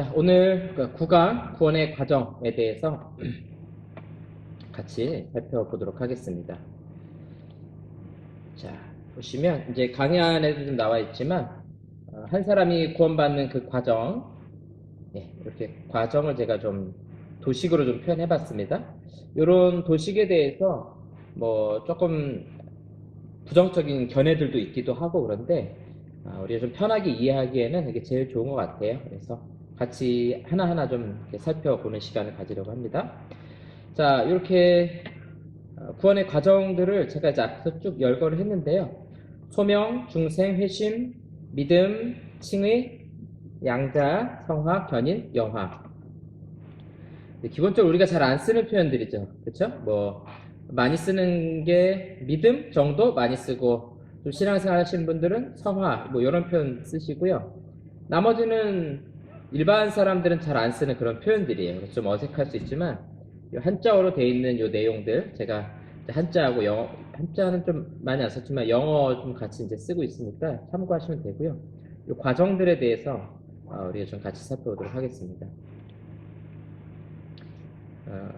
자, 오늘 그 구강 구원의 과정에 대해서 같이 살펴보도록 하겠습니다. 자, 보시면 이제 강의 안에도 좀 나와 있지만 한 사람이 구원받는 그 과정, 이렇게 과정을 제가 좀 도식으로 좀 표현해 봤습니다. 이런 도식에 대해서 뭐 조금 부정적인 견해들도 있기도 하고 그런데 우리가 좀 편하게 이해하기에는 이게 제일 좋은 것 같아요. 그래서 같이 하나하나 좀 이렇게 살펴보는 시간을 가지려고 합니다. 자, 이렇게 구원의 과정들을 제가 이제 앞에서 쭉 열거를 했는데요. 소명, 중생, 회심, 믿음, 칭의, 양자, 성화, 견인, 영화. 기본적으로 우리가 잘 안 쓰는 표현들이죠. 그렇죠? 뭐 많이 쓰는 게 믿음 정도 많이 쓰고, 좀 신앙생활 하시는 분들은 성화 뭐 이런 표현 쓰시고요. 나머지는 일반 사람들은 잘 안 쓰는 그런 표현들이에요. 그래서 좀 어색할 수 있지만 한자어로 되어 있는 이 내용들, 제가 한자하고 영어, 한자는 좀 많이 안 썼지만 영어 좀 같이 이제 쓰고 있으니까 참고하시면 되고요. 이 과정들에 대해서 우리가 좀 같이 살펴보도록 하겠습니다. 어,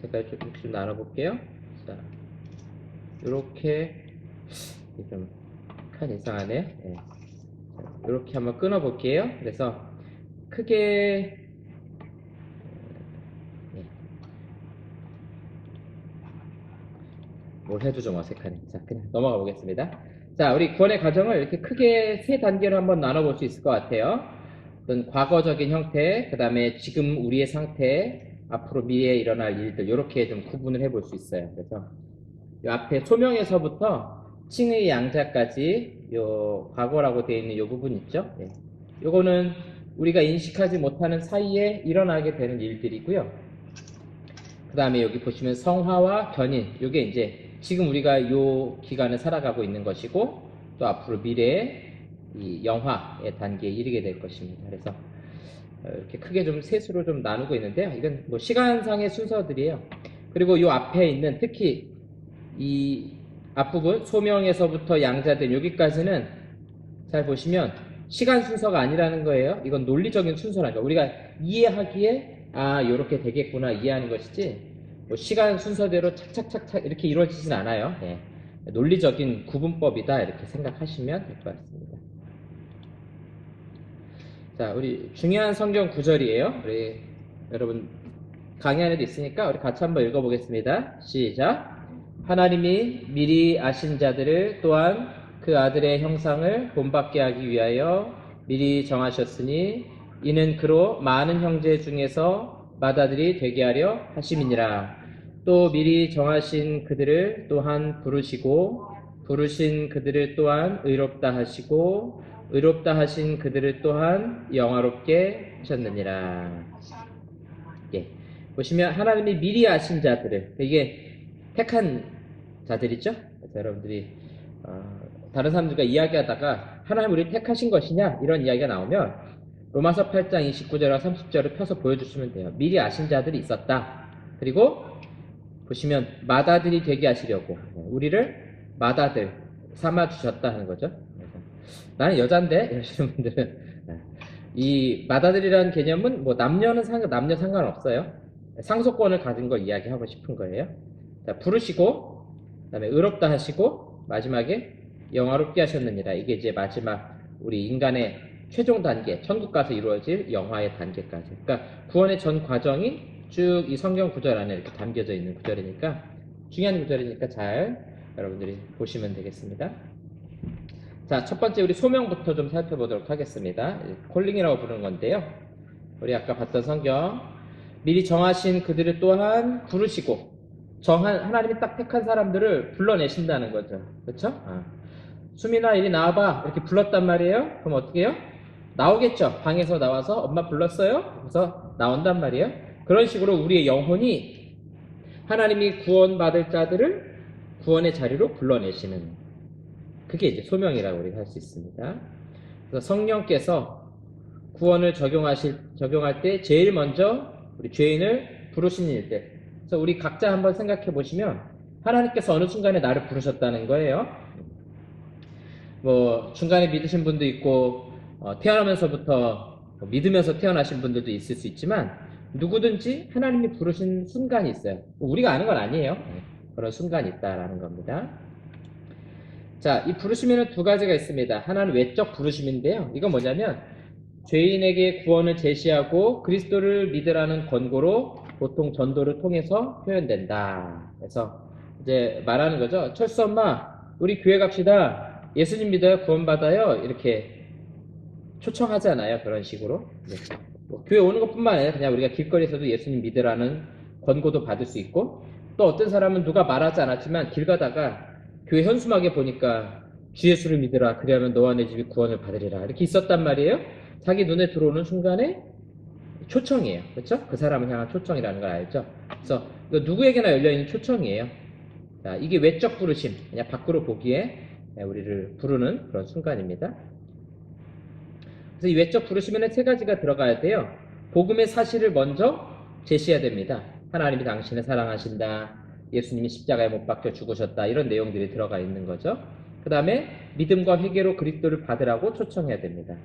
제가 좀 나눠볼게요. 자, 이렇게 좀 칸 이상하네요. 네. 이렇게 한번 끊어볼게요. 그래서 크게 네. 뭘 해도 좀 어색하네. 자, 그냥 넘어가 보겠습니다. 자, 우리 구원의 과정을 이렇게 크게 세 단계로 한번 나눠볼 수 있을 것 같아요. 어떤 과거적인 형태, 그 다음에 지금 우리의 상태, 앞으로 미래에 일어날 일들, 이렇게 좀 구분을 해볼 수 있어요. 그래서 이 앞에 소명에서부터 칭의 양자까지 요 과거라고 되어 있는 요 부분 있죠. 예. 요거는 우리가 인식하지 못하는 사이에 일어나게 되는 일들이고요. 그 다음에 여기 보시면 성화와 견인, 요게 이제 지금 우리가 요 기간을 살아가고 있는 것이고, 또 앞으로 미래의 이 영화의 단계에 이르게 될 것입니다. 그래서 이렇게 크게 좀 셋으로 좀 나누고 있는데요. 이건 뭐 시간상의 순서들이에요. 그리고 요 앞에 있는 특히 이 앞부분 소명에서부터 양자된 여기까지는 잘 보시면 시간 순서가 아니라는 거예요. 이건 논리적인 순서라니까. 우리가 이해하기에 요렇게 되겠구나 이해하는 것이지, 뭐 시간 순서대로 착착착착 이렇게 이루어지진 않아요. 예. 논리적인 구분법이다 이렇게 생각하시면 될 것 같습니다. 자, 우리 중요한 성경 구절이에요. 우리 여러분 강의 안에도 있으니까 우리 같이 한번 읽어보겠습니다. 시작. 하나님이 미리 아신 자들을 또한 그 아들의 형상을 본받게 하기 위하여 미리 정하셨으니 이는 그로 많은 형제 중에서 맏아들이 되게 하려 하심이니라. 또 미리 정하신 그들을 또한 부르시고 부르신 그들을 또한 의롭다 하시고 의롭다 하신 그들을 또한 영화롭게 하셨느니라. 예. 보시면 하나님이 미리 아신 자들을, 이게 택한 자들이죠. 그래서 여러분들이 다른 사람들과 이야기하다가 하나님 우리 택하신 것이냐 이런 이야기가 나오면 로마서 8장 29절과 30절을 펴서 보여주시면 돼요. 미리 아신 자들이 있었다. 그리고 보시면 맏아들이 되게 하시려고 우리를 맏아들 삼아 주셨다 하는 거죠. 나는 여잔데 이러시는 분들은 이 맏아들이라는 개념은 뭐 남녀 상관없어요. 상속권을 가진 걸 이야기하고 싶은 거예요. 자, 부르시고 그다음에 의롭다 하시고 마지막에 영화롭게 하셨느니라. 이게 이제 마지막 우리 인간의 최종 단계, 천국 가서 이루어질 영화의 단계까지. 그러니까 구원의 전 과정이 쭉 이 성경 구절 안에 이렇게 담겨져 있는 구절이니까, 중요한 구절이니까 잘 여러분들이 보시면 되겠습니다. 자, 첫 번째 우리 소명부터 좀 살펴보도록 하겠습니다. 콜링이라고 부르는 건데요. 우리 아까 봤던 성경, 미리 정하신 그들을 또한 부르시고, 하나님이 딱 택한 사람들을 불러내신다는 거죠. 그렇죠? 수민아 이리 나와봐 이렇게 불렀단 말이에요. 그럼 어떻게 해요? 나오겠죠. 방에서 나와서 엄마 불렀어요? 그래서 나온단 말이에요. 그런 식으로 우리의 영혼이 하나님이 구원받을 자들을 구원의 자리로 불러내시는, 그게 이제 소명이라고 우리가 할 수 있습니다. 그래서 성령께서 구원을 적용할 때 제일 먼저 우리 죄인을 부르시는 일들. 그래서 우리 각자 한번 생각해 보시면 하나님께서 어느 순간에 나를 부르셨다는 거예요. 뭐 중간에 믿으신 분도 있고 태어나면서부터 믿으면서 태어나신 분들도 있을 수 있지만 누구든지 하나님이 부르신 순간이 있어요. 우리가 아는 건 아니에요. 그런 순간이 있다라는 겁니다. 자, 이 부르심에는 두 가지가 있습니다. 하나는 외적 부르심인데요. 이건 뭐냐면 죄인에게 구원을 제시하고 그리스도를 믿으라는 권고로 보통 전도를 통해서 표현된다. 그래서 이제 말하는 거죠. 철수 엄마, 우리 교회 갑시다. 예수님 믿어요? 구원받아요? 이렇게 초청하잖아요. 그런 식으로. 네. 뭐 교회 오는 것뿐만 아니라 그냥 우리가 길거리에서도 예수님 믿으라는 권고도 받을 수 있고, 또 어떤 사람은 누가 말하지 않았지만 길 가다가 교회 현수막에 보니까 주 예수를 믿으라, 그리하면 너와 내 집이 구원을 받으리라, 이렇게 있었단 말이에요. 자기 눈에 들어오는 순간에 초청이에요. 그렇죠? 그 사람을 향한 초청이라는 걸 알죠? 그래서 이거 누구에게나 열려있는 초청이에요. 자, 이게 외적 부르심, 그냥 밖으로 보기에 우리를 부르는 그런 순간입니다. 그래서 이 외적 부르심에는 세 가지가 들어가야 돼요. 복음의 사실을 먼저 제시해야 됩니다. 하나님이 당신을 사랑하신다, 예수님이 십자가에 못 박혀 죽으셨다, 이런 내용들이 들어가 있는 거죠. 그 다음에 믿음과 회개로 그리스도를 받으라고 초청해야 됩니다.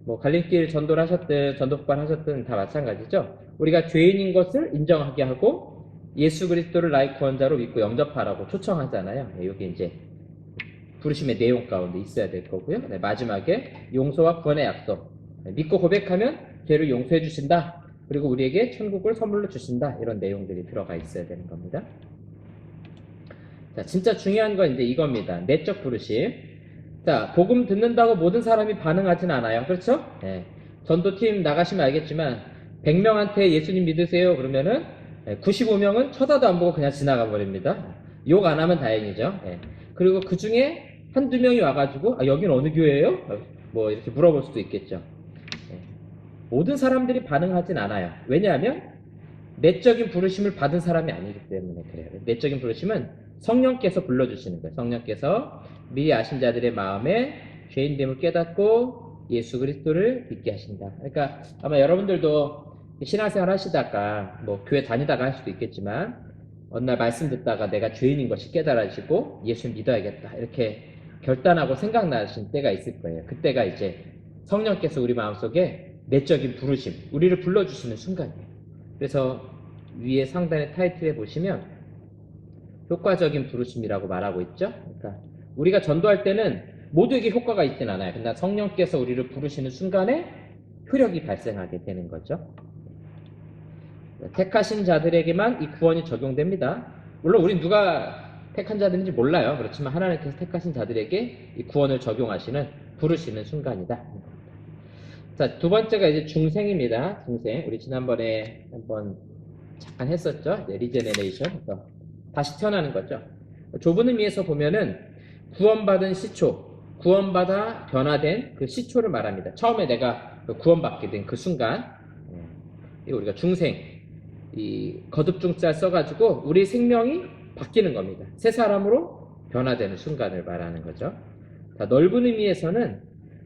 뭐 갈림길 전도를 하셨든 전도폭발 하셨든 다 마찬가지죠. 우리가 죄인인 것을 인정하게 하고 예수 그리스도를 나의 구원자로 믿고 영접하라고 초청하잖아요. 이게 이제 부르심의 내용 가운데 있어야 될 거고요. 네, 마지막에 용서와 구원의 약속. 믿고 고백하면 죄를 용서해 주신다. 그리고 우리에게 천국을 선물로 주신다. 이런 내용들이 들어가 있어야 되는 겁니다. 자, 진짜 중요한 건 이제 이겁니다. 내적 부르심. 자, 복음 듣는다고 모든 사람이 반응하진 않아요. 그렇죠? 네. 전도팀 나가시면 알겠지만 100명한테 예수님 믿으세요 그러면은 95명은 쳐다도 안 보고 그냥 지나가 버립니다. 욕 안 하면 다행이죠. 네. 그리고 그 중에 한두 명이 와가지고 여긴 어느 교회예요? 뭐 이렇게 물어볼 수도 있겠죠. 네. 모든 사람들이 반응하진 않아요. 왜냐하면 내적인 부르심을 받은 사람이 아니기 때문에 그래요. 내적인 부르심은 성령께서 불러주시는 거예요. 성령께서 미리 아신 자들의 마음에 죄인됨을 깨닫고 예수 그리스도를 믿게 하신다. 그러니까 아마 여러분들도 신앙생활 하시다가 뭐 교회 다니다가 할 수도 있겠지만 어느 날 말씀 듣다가 내가 죄인인 것이 깨달아지고 예수 믿어야겠다 이렇게 결단하고 생각나신 때가 있을 거예요. 그때가 이제 성령께서 우리 마음속에 내적인 부르심, 우리를 불러주시는 순간이에요. 그래서 위에 상단의 타이틀에 보시면 효과적인 부르심이라고 말하고 있죠. 그러니까 우리가 전도할 때는 모두에게 효과가 있진 않아요. 그러나 성령께서 우리를 부르시는 순간에 효력이 발생하게 되는 거죠. 택하신 자들에게만 이 구원이 적용됩니다. 물론 우린 누가 택한 자들인지 몰라요. 그렇지만 하나님께서 택하신 자들에게 이 구원을 적용하시는, 부르시는 순간이다. 자, 두 번째가 이제 중생입니다. 중생. 우리 지난번에 한번 잠깐 했었죠. 리제네레이션. 다시 태어나는 거죠. 좁은 의미에서 보면은 구원받은 시초, 구원받아 변화된 그 시초를 말합니다. 처음에 내가 구원받게 된 그 순간, 이거 우리가 중생, 이 거듭중자 써가지고 우리 생명이 바뀌는 겁니다. 새 사람으로 변화되는 순간을 말하는 거죠. 자, 넓은 의미에서는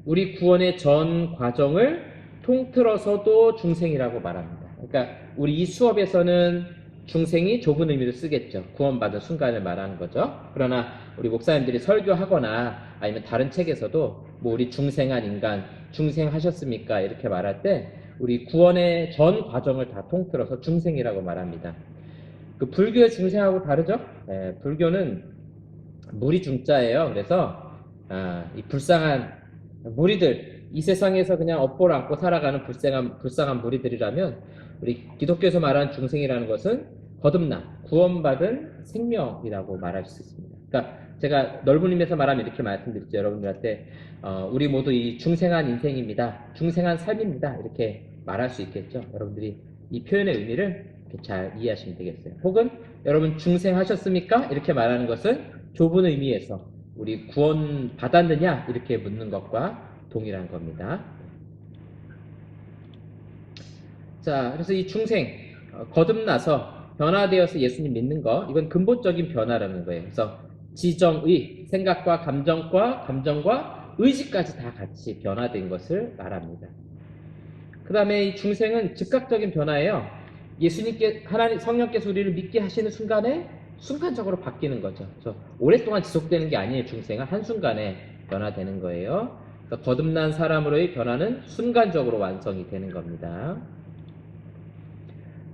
우리 구원의 전 과정을 통틀어서도 중생이라고 말합니다. 그러니까 우리 이 수업에서는 중생이 좁은 의미로 쓰겠죠. 구원받은 순간을 말하는 거죠. 그러나 우리 목사님들이 설교하거나 아니면 다른 책에서도 뭐 우리 중생한 인간, 중생하셨습니까? 이렇게 말할 때 우리 구원의 전 과정을 다 통틀어서 중생이라고 말합니다. 그 불교의 중생하고 다르죠? 불교는 무리 중자예요. 그래서 이 불쌍한 무리들, 이 세상에서 그냥 업보를 안고 살아가는 불쌍한 무리들이라면 우리 기독교에서 말하는 중생이라는 것은 거듭나 구원받은 생명이라고 말할 수 있습니다. 그러니까 제가 넓은 의미에서 말하면 이렇게 말씀드렸죠. 여러분들한테 우리 모두 이 중생한 인생입니다. 중생한 삶입니다. 이렇게 말할 수 있겠죠. 여러분들이 이 표현의 의미를 이렇게 잘 이해하시면 되겠어요. 혹은 여러분 중생하셨습니까? 이렇게 말하는 것은 좁은 의미에서 우리 구원 받았느냐? 이렇게 묻는 것과 동일한 겁니다. 자, 그래서 이 중생, 거듭나서 변화되어서 예수님 믿는 거, 이건 근본적인 변화라는 거예요. 그래서 지정의, 생각과 감정과 의지까지 다 같이 변화된 것을 말합니다. 그 다음에 이 중생은 즉각적인 변화예요. 하나님 성령께서 우리를 믿게 하시는 순간에 순간적으로 바뀌는 거죠. 그래서 오랫동안 지속되는 게 아니에요. 중생은 한순간에 변화되는 거예요. 그러니까 거듭난 사람으로의 변화는 순간적으로 완성이 되는 겁니다.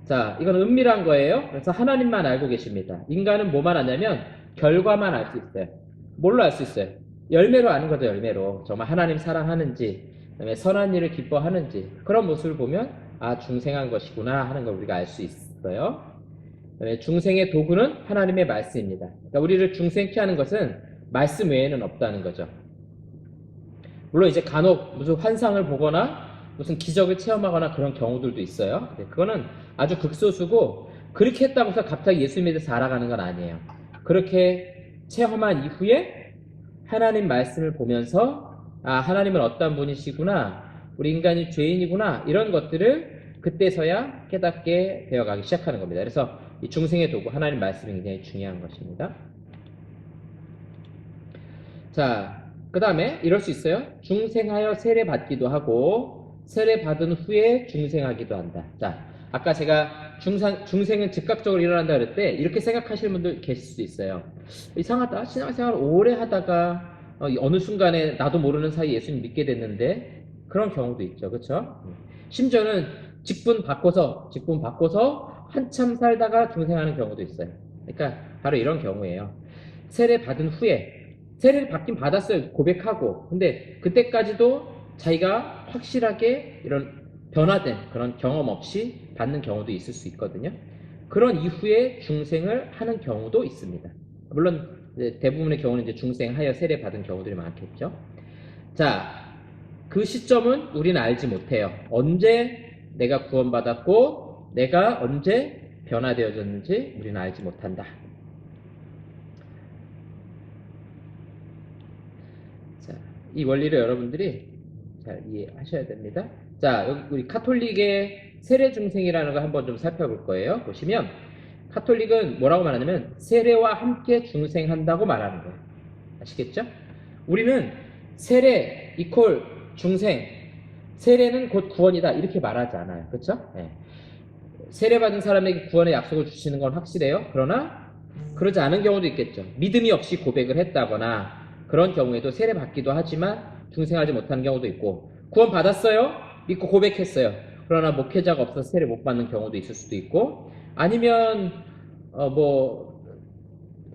자, 이건 은밀한 거예요. 그래서 하나님만 알고 계십니다. 인간은 뭐만 아냐면 결과만 알 수 있어요. 뭘로 알 수 있어요? 열매로 아는 거죠, 열매로. 정말 하나님 사랑하는지, 그다음에 선한 일을 기뻐하는지 그런 모습을 보면 아, 중생한 것이구나 하는 걸 우리가 알 수 있어요. 그다음에 중생의 도구는 하나님의 말씀입니다. 그러니까 우리를 중생케 하는 것은 말씀 외에는 없다는 거죠. 물론 이제 간혹 무슨 환상을 보거나 무슨 기적을 체험하거나 그런 경우들도 있어요. 그거는 아주 극소수고 그렇게 했다고 해서 갑자기 예수님에 대해서 알아가는 건 아니에요. 그렇게 체험한 이후에 하나님 말씀을 보면서 아, 하나님은 어떤 분이시구나, 우리 인간이 죄인이구나, 이런 것들을 그때서야 깨닫게 되어가기 시작하는 겁니다. 그래서 이 중생의 도구 하나님 말씀이 굉장히 중요한 것입니다. 자, 그 다음에 이럴 수 있어요. 중생하여 세례받기도 하고 세례받은 후에 중생하기도 한다. 자, 아까 제가 중생은 즉각적으로 일어난다 그럴 때 이렇게 생각하시는 분들 계실 수도 있어요. 이상하다. 신앙생활 오래 하다가 어느 순간에 나도 모르는 사이에 예수님 믿게 됐는데 그런 경우도 있죠. 그렇죠? 심지어는 직분 바꿔서 한참 살다가 중생하는 경우도 있어요. 그러니까 바로 이런 경우예요. 세례받은 후에 세례를 받긴 받았어요. 고백하고. 근데 그때까지도 자기가 확실하게 이런 변화된 그런 경험 없이 받는 경우도 있을 수 있거든요. 그런 이후에 중생을 하는 경우도 있습니다. 물론 대부분의 경우는 이제 중생하여 세례 받은 경우들이 많겠죠. 자, 그 시점은 우리는 알지 못해요. 언제 내가 구원받았고 내가 언제 변화되어졌는지 우리는 알지 못한다. 자, 이 원리를 여러분들이 잘 이해하셔야 됩니다. 자, 여기 우리 카톨릭의 세례 중생이라는 거 한번 좀 살펴볼 거예요. 보시면 카톨릭은 뭐라고 말하냐면 세례와 함께 중생한다고 말하는 거예요. 아시겠죠? 우리는 세례 이퀄 중생, 세례는 곧 구원이다 이렇게 말하지 않아요. 그렇죠? 네. 세례 받은 사람에게 구원의 약속을 주시는 건 확실해요. 그러나 그러지 않은 경우도 있겠죠. 믿음이 없이 고백을 했다거나 그런 경우에도 세례 받기도 하지만 중생하지 못하는 경우도 있고, 구원 받았어요. 믿고 고백했어요. 그러나 목회자가 없어서 세례 못 받는 경우도 있을 수도 있고, 아니면 뭐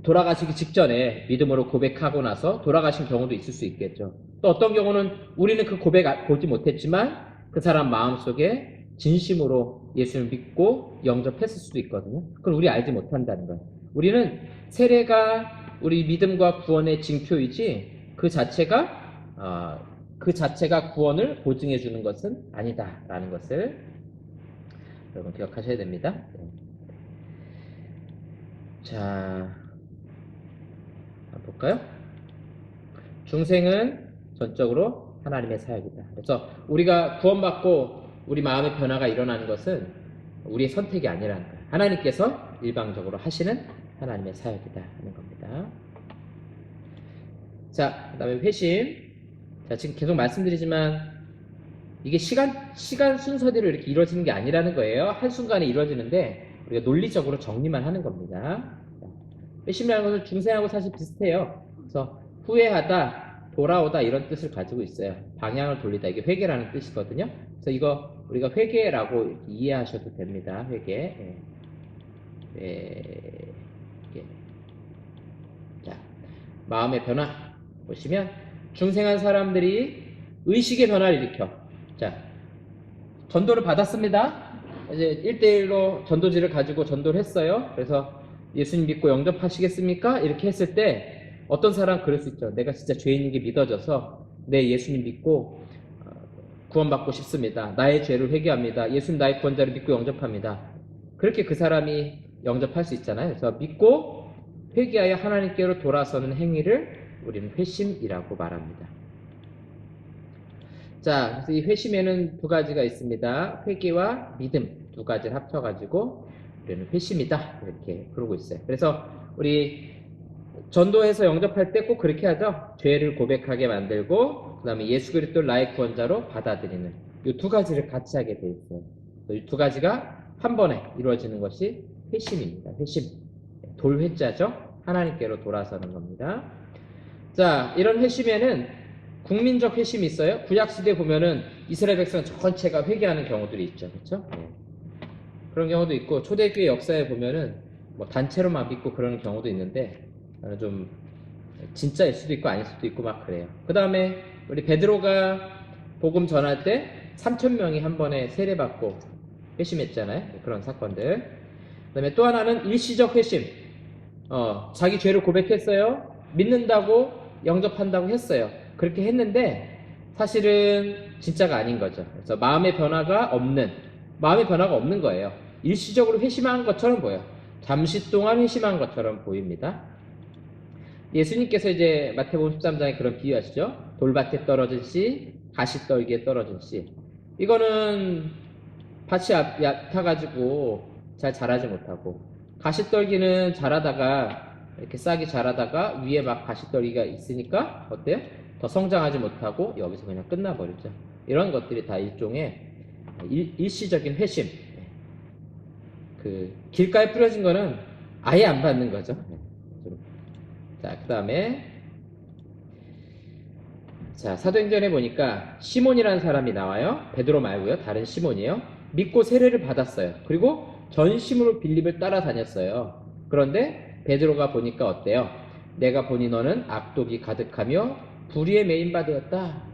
돌아가시기 직전에 믿음으로 고백하고 나서 돌아가신 경우도 있을 수 있겠죠. 또 어떤 경우는 우리는 그 고백 보지 못했지만 그 사람 마음속에 진심으로 예수를 믿고 영접했을 수도 있거든요. 그걸 우리 알지 못한다는 거예요. 우리는 세례가 우리 믿음과 구원의 징표이지 그 자체가 구원을 보증해 주는 것은 아니다라는 것을 여러분 기억하셔야 됩니다. 자, 볼까요? 중생은 전적으로 하나님의 사역이다. 그래서 우리가 구원받고 우리 마음의 변화가 일어나는 것은 우리의 선택이 아니라는 거예요. 하나님께서 일방적으로 하시는 하나님의 사역이다 하는 겁니다. 자, 그 다음에 회심. 자, 지금 계속 말씀드리지만 이게 시간 순서대로 이렇게 이루어지는 게 아니라는 거예요. 한순간에 이루어지는데 우리가 논리적으로 정리만 하는 겁니다. 회심이라는 것은 중생하고 사실 비슷해요. 그래서 후회하다, 돌아오다 이런 뜻을 가지고 있어요. 방향을 돌리다, 이게 회개라는 뜻이거든요. 그래서 이거 우리가 회개라고 이렇게 이해하셔도 됩니다. 회개. 자, 마음의 변화 보시면 중생한 사람들이 의식의 변화를 일으켜. 자, 전도를 받았습니다. 이제 1대1로 전도지를 가지고 전도를 했어요. 그래서 예수님 믿고 영접하시겠습니까? 이렇게 했을 때 어떤 사람 그럴 수 있죠. 내가 진짜 죄인인 게 믿어져서 내 예수님 믿고 구원받고 싶습니다. 나의 죄를 회개합니다. 예수님 나의 구원자를 믿고 영접합니다. 그렇게 그 사람이 영접할 수 있잖아요. 그래서 믿고 회개하여 하나님께로 돌아서는 행위를 우리는 회심이라고 말합니다. 자, 그래서 이 회심에는 두 가지가 있습니다. 회개와 믿음 두 가지를 합쳐가지고 우리는 회심이다 이렇게 부르고 있어요. 그래서 우리 전도해서 영접할 때 꼭 그렇게 하죠. 죄를 고백하게 만들고 그 다음에 예수 그리스도를 나의 구원자로 받아들이는 이 두 가지를 같이 하게 돼 있어요. 이 두 가지가 한 번에 이루어지는 것이 회심입니다. 회심, 돌회자죠. 하나님께로 돌아서는 겁니다. 자, 이런 회심에는 국민적 회심이 있어요. 구약시대 보면은 이스라엘 백성 전체가 회개하는 경우들이 있죠. 그렇죠? 그런 경우도 있고 초대교회 역사에 보면은 뭐 단체로만 믿고 그러는 경우도 있는데 좀 진짜일 수도 있고 아닐 수도 있고 막 그래요. 그 다음에 우리 베드로가 복음 전할 때 3,000명이 한 번에 세례받고 회심했잖아요. 그런 사건들. 그 다음에 또 하나는 일시적 회심. 자기 죄를 고백했어요. 믿는다고 영접한다고 했어요. 그렇게 했는데 사실은 진짜가 아닌 거죠. 그래서 마음의 변화가 없는 거예요. 일시적으로 회심한 것처럼 보여요. 잠시 동안 회심한 것처럼 보입니다. 예수님께서 이제 마태복음 13장에 그런 비유하시죠. 돌밭에 떨어진 씨, 가시떨기에 떨어진 씨. 이거는 밭이 얕아가지고 잘 자라지 못하고, 가시떨기는 자라다가 이렇게 싹이 자라다가 위에 막 가시떨기가 있으니까 어때요? 더 성장하지 못하고 여기서 그냥 끝나버리죠. 이런 것들이 다 일종의 일시적인 회심. 그 길가에 뿌려진 거는 아예 안 받는 거죠. 자, 그 다음에 자, 사도행전에 보니까 시몬이라는 사람이 나와요. 베드로 말고요. 다른 시몬이에요. 믿고 세례를 받았어요. 그리고 전심으로 빌립을 따라다녔어요. 그런데 베드로가 보니까 어때요? 내가 보니 너는 악독이 가득하며 불의에 매인 바 되었다.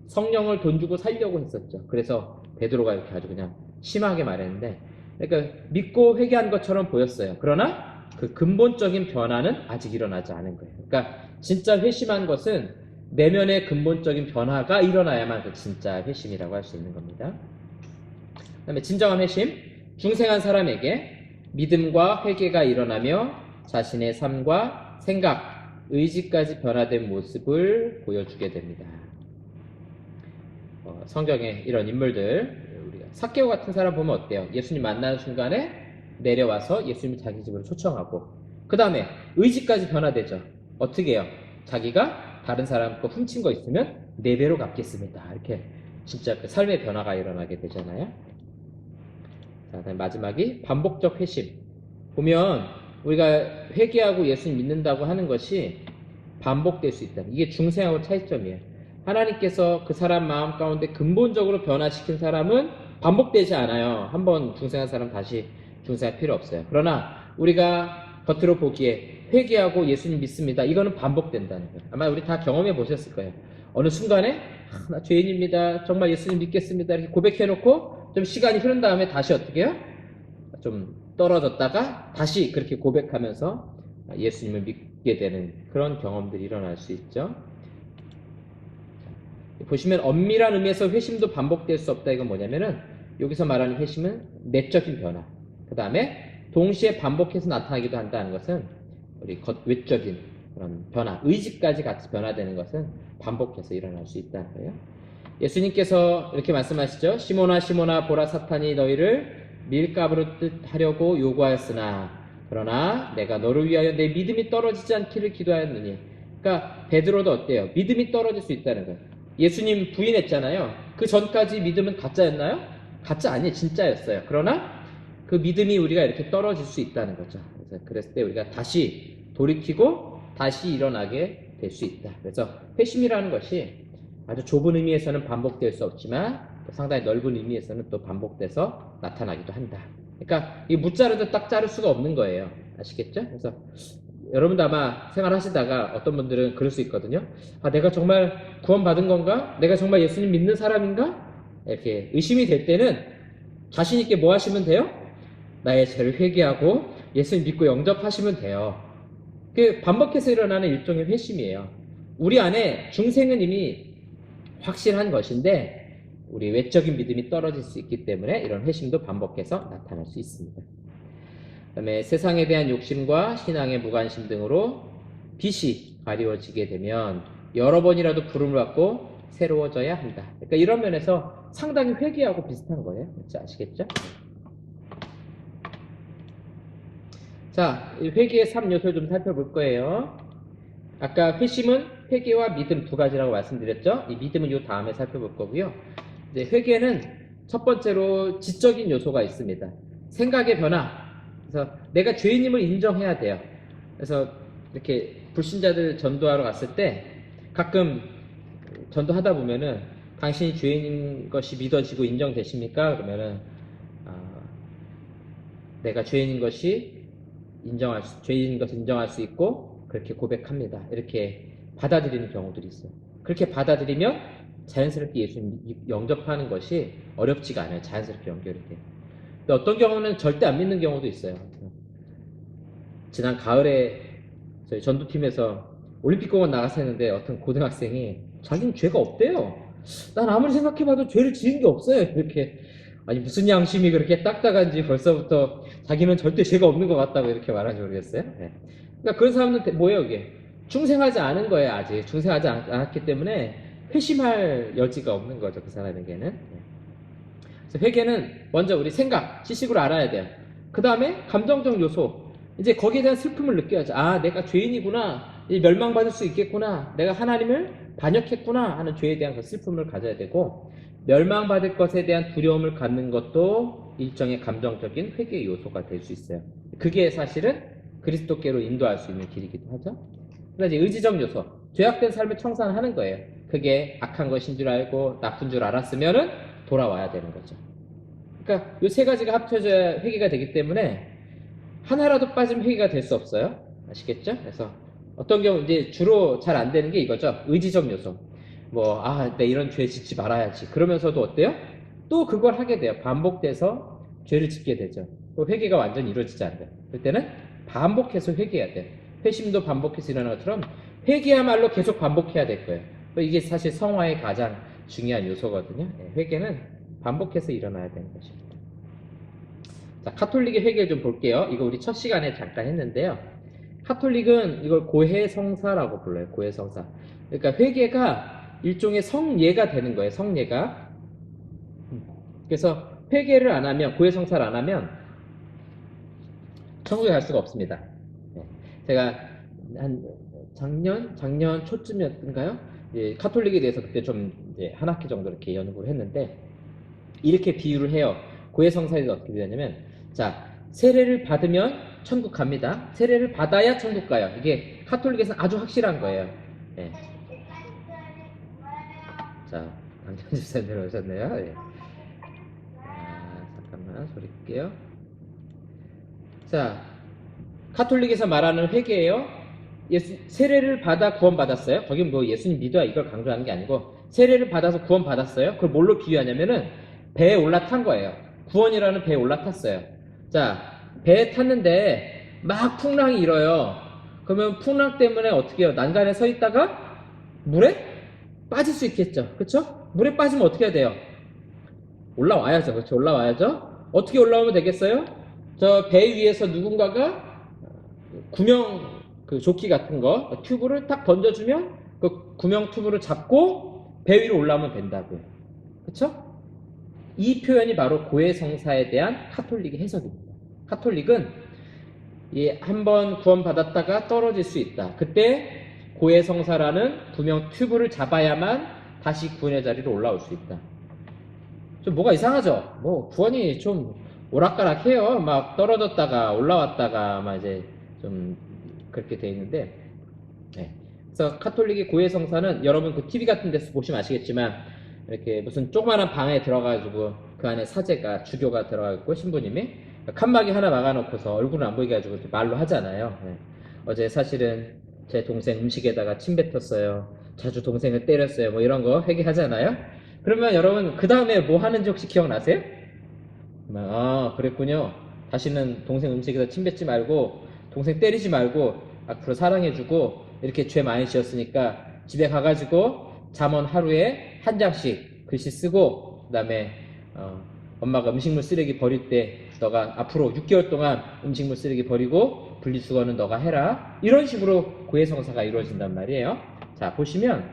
성령을 돈 주고 살려고 했었죠. 그래서 베드로가 이렇게 아주 그냥 심하게 말했는데, 그러니까 믿고 회개한 것처럼 보였어요. 그러나 그 근본적인 변화는 아직 일어나지 않은 거예요. 그러니까 진짜 회심한 것은 내면의 근본적인 변화가 일어나야만 그 진짜 회심이라고 할 수 있는 겁니다. 그 다음에 진정한 회심, 중생한 사람에게 믿음과 회개가 일어나며 자신의 삶과 생각, 의지까지 변화된 모습을 보여주게 됩니다. 성경에 이런 인물들, 우리가 삭개오 같은 사람 보면 어때요? 예수님 만나는 순간에 내려와서 예수님을 자기 집으로 초청하고, 그 다음에 의지까지 변화되죠. 어떻게 해요? 자기가 다른 사람 거 훔친 거 있으면 4배로 갚겠습니다. 이렇게 진짜 그 삶의 변화가 일어나게 되잖아요. 자, 그다음 마지막이 반복적 회심. 보면 우리가 회개하고 예수님 믿는다고 하는 것이 반복될 수 있다. 이게 중생하고 차이점이에요. 하나님께서 그 사람 마음 가운데 근본적으로 변화시킨 사람은 반복되지 않아요. 한번 중생한 사람 다시 중생할 필요 없어요. 그러나 우리가 겉으로 보기에 회개하고 예수님 믿습니다. 이거는 반복된다는 거예요. 아마 우리 다 경험해 보셨을 거예요. 어느 순간에 나 죄인입니다. 정말 예수님 믿겠습니다. 이렇게 고백해놓고 좀 시간이 흐른 다음에 다시 어떻게 해요? 좀 떨어졌다가 다시 그렇게 고백하면서 예수님을 믿게 되는 그런 경험들이 일어날 수 있죠. 보시면 엄밀한 의미에서 회심도 반복될 수 없다. 이건 뭐냐면은 여기서 말하는 회심은 내적인 변화, 그 다음에 동시에 반복해서 나타나기도 한다는 것은 우리 외적인 그런 변화, 의지까지 같이 변화되는 것은 반복해서 일어날 수 있다는 거예요. 예수님께서 이렇게 말씀하시죠. 시몬아 시몬아 보라 사탄이 너희를 밀가부르듯 하려고 요구하였으나 그러나 내가 너를 위하여 내 믿음이 떨어지지 않기를 기도하였느니. 그러니까 베드로도 어때요? 믿음이 떨어질 수 있다는 거예요. 예수님 부인했잖아요. 그 전까지 믿음은 가짜였나요? 가짜 아니에요. 진짜였어요. 그러나 그 믿음이 우리가 이렇게 떨어질 수 있다는 거죠. 그래서 그랬을 때 우리가 다시 돌이키고 다시 일어나게 될 수 있다. 그래서 회심이라는 것이 아주 좁은 의미에서는 반복될 수 없지만 상당히 넓은 의미에서는 또 반복돼서 나타나기도 한다. 그러니까 이 무자르도 딱 자를 수가 없는 거예요. 아시겠죠? 그래서 여러분도 아마 생활하시다가 어떤 분들은 그럴 수 있거든요. 아, 내가 정말 구원받은 건가? 내가 정말 예수님 믿는 사람인가? 이렇게 의심이 될 때는 자신 있게 뭐 하시면 돼요? 나의 죄를 회개하고 예수님 믿고 영접하시면 돼요. 그 반복해서 일어나는 일종의 회심이에요. 우리 안에 중생은 이미 확실한 것인데 우리 외적인 믿음이 떨어질 수 있기 때문에 이런 회심도 반복해서 나타날 수 있습니다. 그 다음에 세상에 대한 욕심과 신앙의 무관심 등으로 빛이 가리워지게 되면 여러 번이라도 부름을 받고 새로워져야 한다. 그러니까 이런 면에서 상당히 회개하고 비슷한 거예요. 그렇지? 아시겠죠? 자, 회개의 3요소를 좀 살펴볼 거예요. 아까 회심은 회개와 믿음 두 가지라고 말씀드렸죠. 이 믿음은 이 다음에 살펴볼 거고요. 이제 회개는 첫 번째로 지적인 요소가 있습니다. 생각의 변화. 그래서 내가 죄인임을 인정해야 돼요. 그래서 이렇게 불신자들 전도하러 갔을 때 가끔 전도하다 보면은 당신이 죄인인 것이 믿어지고 인정되십니까? 그러면은 내가 죄인인 것이 죄인인 것을 인정할 수 있고 그렇게 고백합니다. 이렇게 받아들이는 경우들이 있어요. 그렇게 받아들이면 자연스럽게 예수님 영접하는 것이 어렵지가 않아요. 자연스럽게 연결이 돼요. 근데 어떤 경우는 절대 안 믿는 경우도 있어요. 지난 가을에 저희 전도팀에서 올림픽공원 나가서 했는데 어떤 고등학생이 자기는 죄가 없대요. 난 아무리 생각해봐도 죄를 지은 게 없어요. 이렇게 아니 무슨 양심이 그렇게 딱딱한지 벌써부터 자기는 절대 죄가 없는 것 같다고 이렇게 말하지 모르겠어요. 네. 그러니까 그런 사람들은 뭐예요 이게? 중생하지 않은 거예요. 아직 중생하지 않았기 때문에 회심할 여지가 없는 거죠. 그 사람에게는. 네. 그래서 회개는 먼저 우리 생각, 지식으로 알아야 돼요. 그 다음에 감정적 요소. 이제 거기에 대한 슬픔을 느껴야죠. 아, 내가 죄인이구나. 멸망받을 수 있겠구나. 내가 하나님을 반역했구나 하는 죄에 대한 그 슬픔을 가져야 되고, 멸망받을 것에 대한 두려움을 갖는 것도 일정의 감정적인 회개의 요소가 될 수 있어요. 그게 사실은 그리스도께로 인도할 수 있는 길이기도 하죠. 그다음에 이제 의지적 요소. 죄악된 삶을 청산하는 거예요. 그게 악한 것인 줄 알고 나쁜 줄 알았으면은 돌아와야 되는 거죠. 그러니까 이 세 가지가 합쳐져야 회개가 되기 때문에 하나라도 빠지면 회개가 될 수 없어요. 아시겠죠? 그래서 어떤 경우 이제 주로 잘 안 되는 게 이거죠. 의지적 요소. 내 이런 죄 짓지 말아야지. 그러면서도 어때요? 또 그걸 하게 돼요. 반복돼서 죄를 짓게 되죠. 또 회개가 완전히 이루어지지 않아요. 그때는 반복해서 회개해야 돼요. 회심도 반복해서 일어나는 것처럼 회개야말로 계속 반복해야 될 거예요. 이게 사실 성화의 가장 중요한 요소거든요. 회개는 반복해서 일어나야 되는 것입니다. 자, 카톨릭의 회개를 좀 볼게요. 이거 우리 첫 시간에 잠깐 했는데요. 카톨릭은 이걸 고해성사라고 불러요. 고해성사. 그러니까 회개가 일종의 성례가 되는 거예요. 성례가. 그래서 회개를 안 하면, 고해성사를 안 하면 천국에 갈 수가 없습니다. 제가 한 작년 초쯤이었던가요? 카톨릭에 대해서 그때 좀 한 학기 정도 이렇게 연구를 했는데 이렇게 비유를 해요. 고해성사에서 어떻게 되냐면, 자, 세례를 받으면 천국 갑니다. 세례를 받아야 천국 가요. 이게 카톨릭에서는 아주 확실한 거예요. 네. 자, 강찬 집사님 내려오셨네요. 네. 잠깐만 소리 끌게요. 자, 카톨릭에서 말하는 회개예요. 세례를 받아 구원받았어요. 거긴 예수님 믿어야 이걸 강조하는 게 아니고 세례를 받아서 구원받았어요. 그걸 뭘로 비유하냐면은 배에 올라탄 거예요. 구원이라는 배에 올라탔어요. 자, 배에 탔는데 막 풍랑이 일어요. 그러면 풍랑 때문에 어떻게 해요? 난간에 서 있다가 물에 빠질 수 있겠죠. 그렇죠? 물에 빠지면 어떻게 해야 돼요? 올라와야죠. 그렇죠? 올라와야죠. 어떻게 올라오면 되겠어요? 저 배 위에서 누군가가 구명 조끼 같은 거 튜브를 딱 던져주면 그 구명 튜브를 잡고 배 위로 올라오면 된다고요. 그렇죠? 이 표현이 바로 고해성사에 대한 카톨릭의 해석입니다. 카톨릭은 한번 구원받았다가 떨어질 수 있다. 그때 고해성사라는 구명 튜브를 잡아야만 다시 구원의 자리로 올라올 수 있다. 좀 뭐가 이상하죠? 구원이 좀 오락가락해요. 막 떨어졌다가 올라왔다가 막 이제 좀 그렇게 돼 있는데, 네. 그래서 카톨릭의 고해성사는 여러분 그 TV 같은 데서 보시면 아시겠지만 이렇게 무슨 조그마한 방에 들어가가지고 그 안에 사제가 주교가 들어가고 신부님이 칸막이 하나 막아놓고서 얼굴을 안 보이게 해가지고 말로 하잖아요. 네. 어제 사실은 제 동생 음식에다가 침 뱉었어요. 자주 동생을 때렸어요. 이런 거 회개하잖아요. 그러면 여러분 그 다음에 뭐 하는지 혹시 기억나세요? 그랬군요. 다시는 동생 음식에다 침 뱉지 말고 동생 때리지 말고 앞으로 사랑해주고 이렇게 죄 많이 지었으니까 집에 가가지고 잠언 하루에 한 장씩 글씨 쓰고 그 다음에 엄마가 음식물 쓰레기 버릴 때 너가 앞으로 6개월 동안 음식물 쓰레기 버리고 분리수거는 너가 해라. 이런 식으로 고해성사가 이루어진단 말이에요. 자, 보시면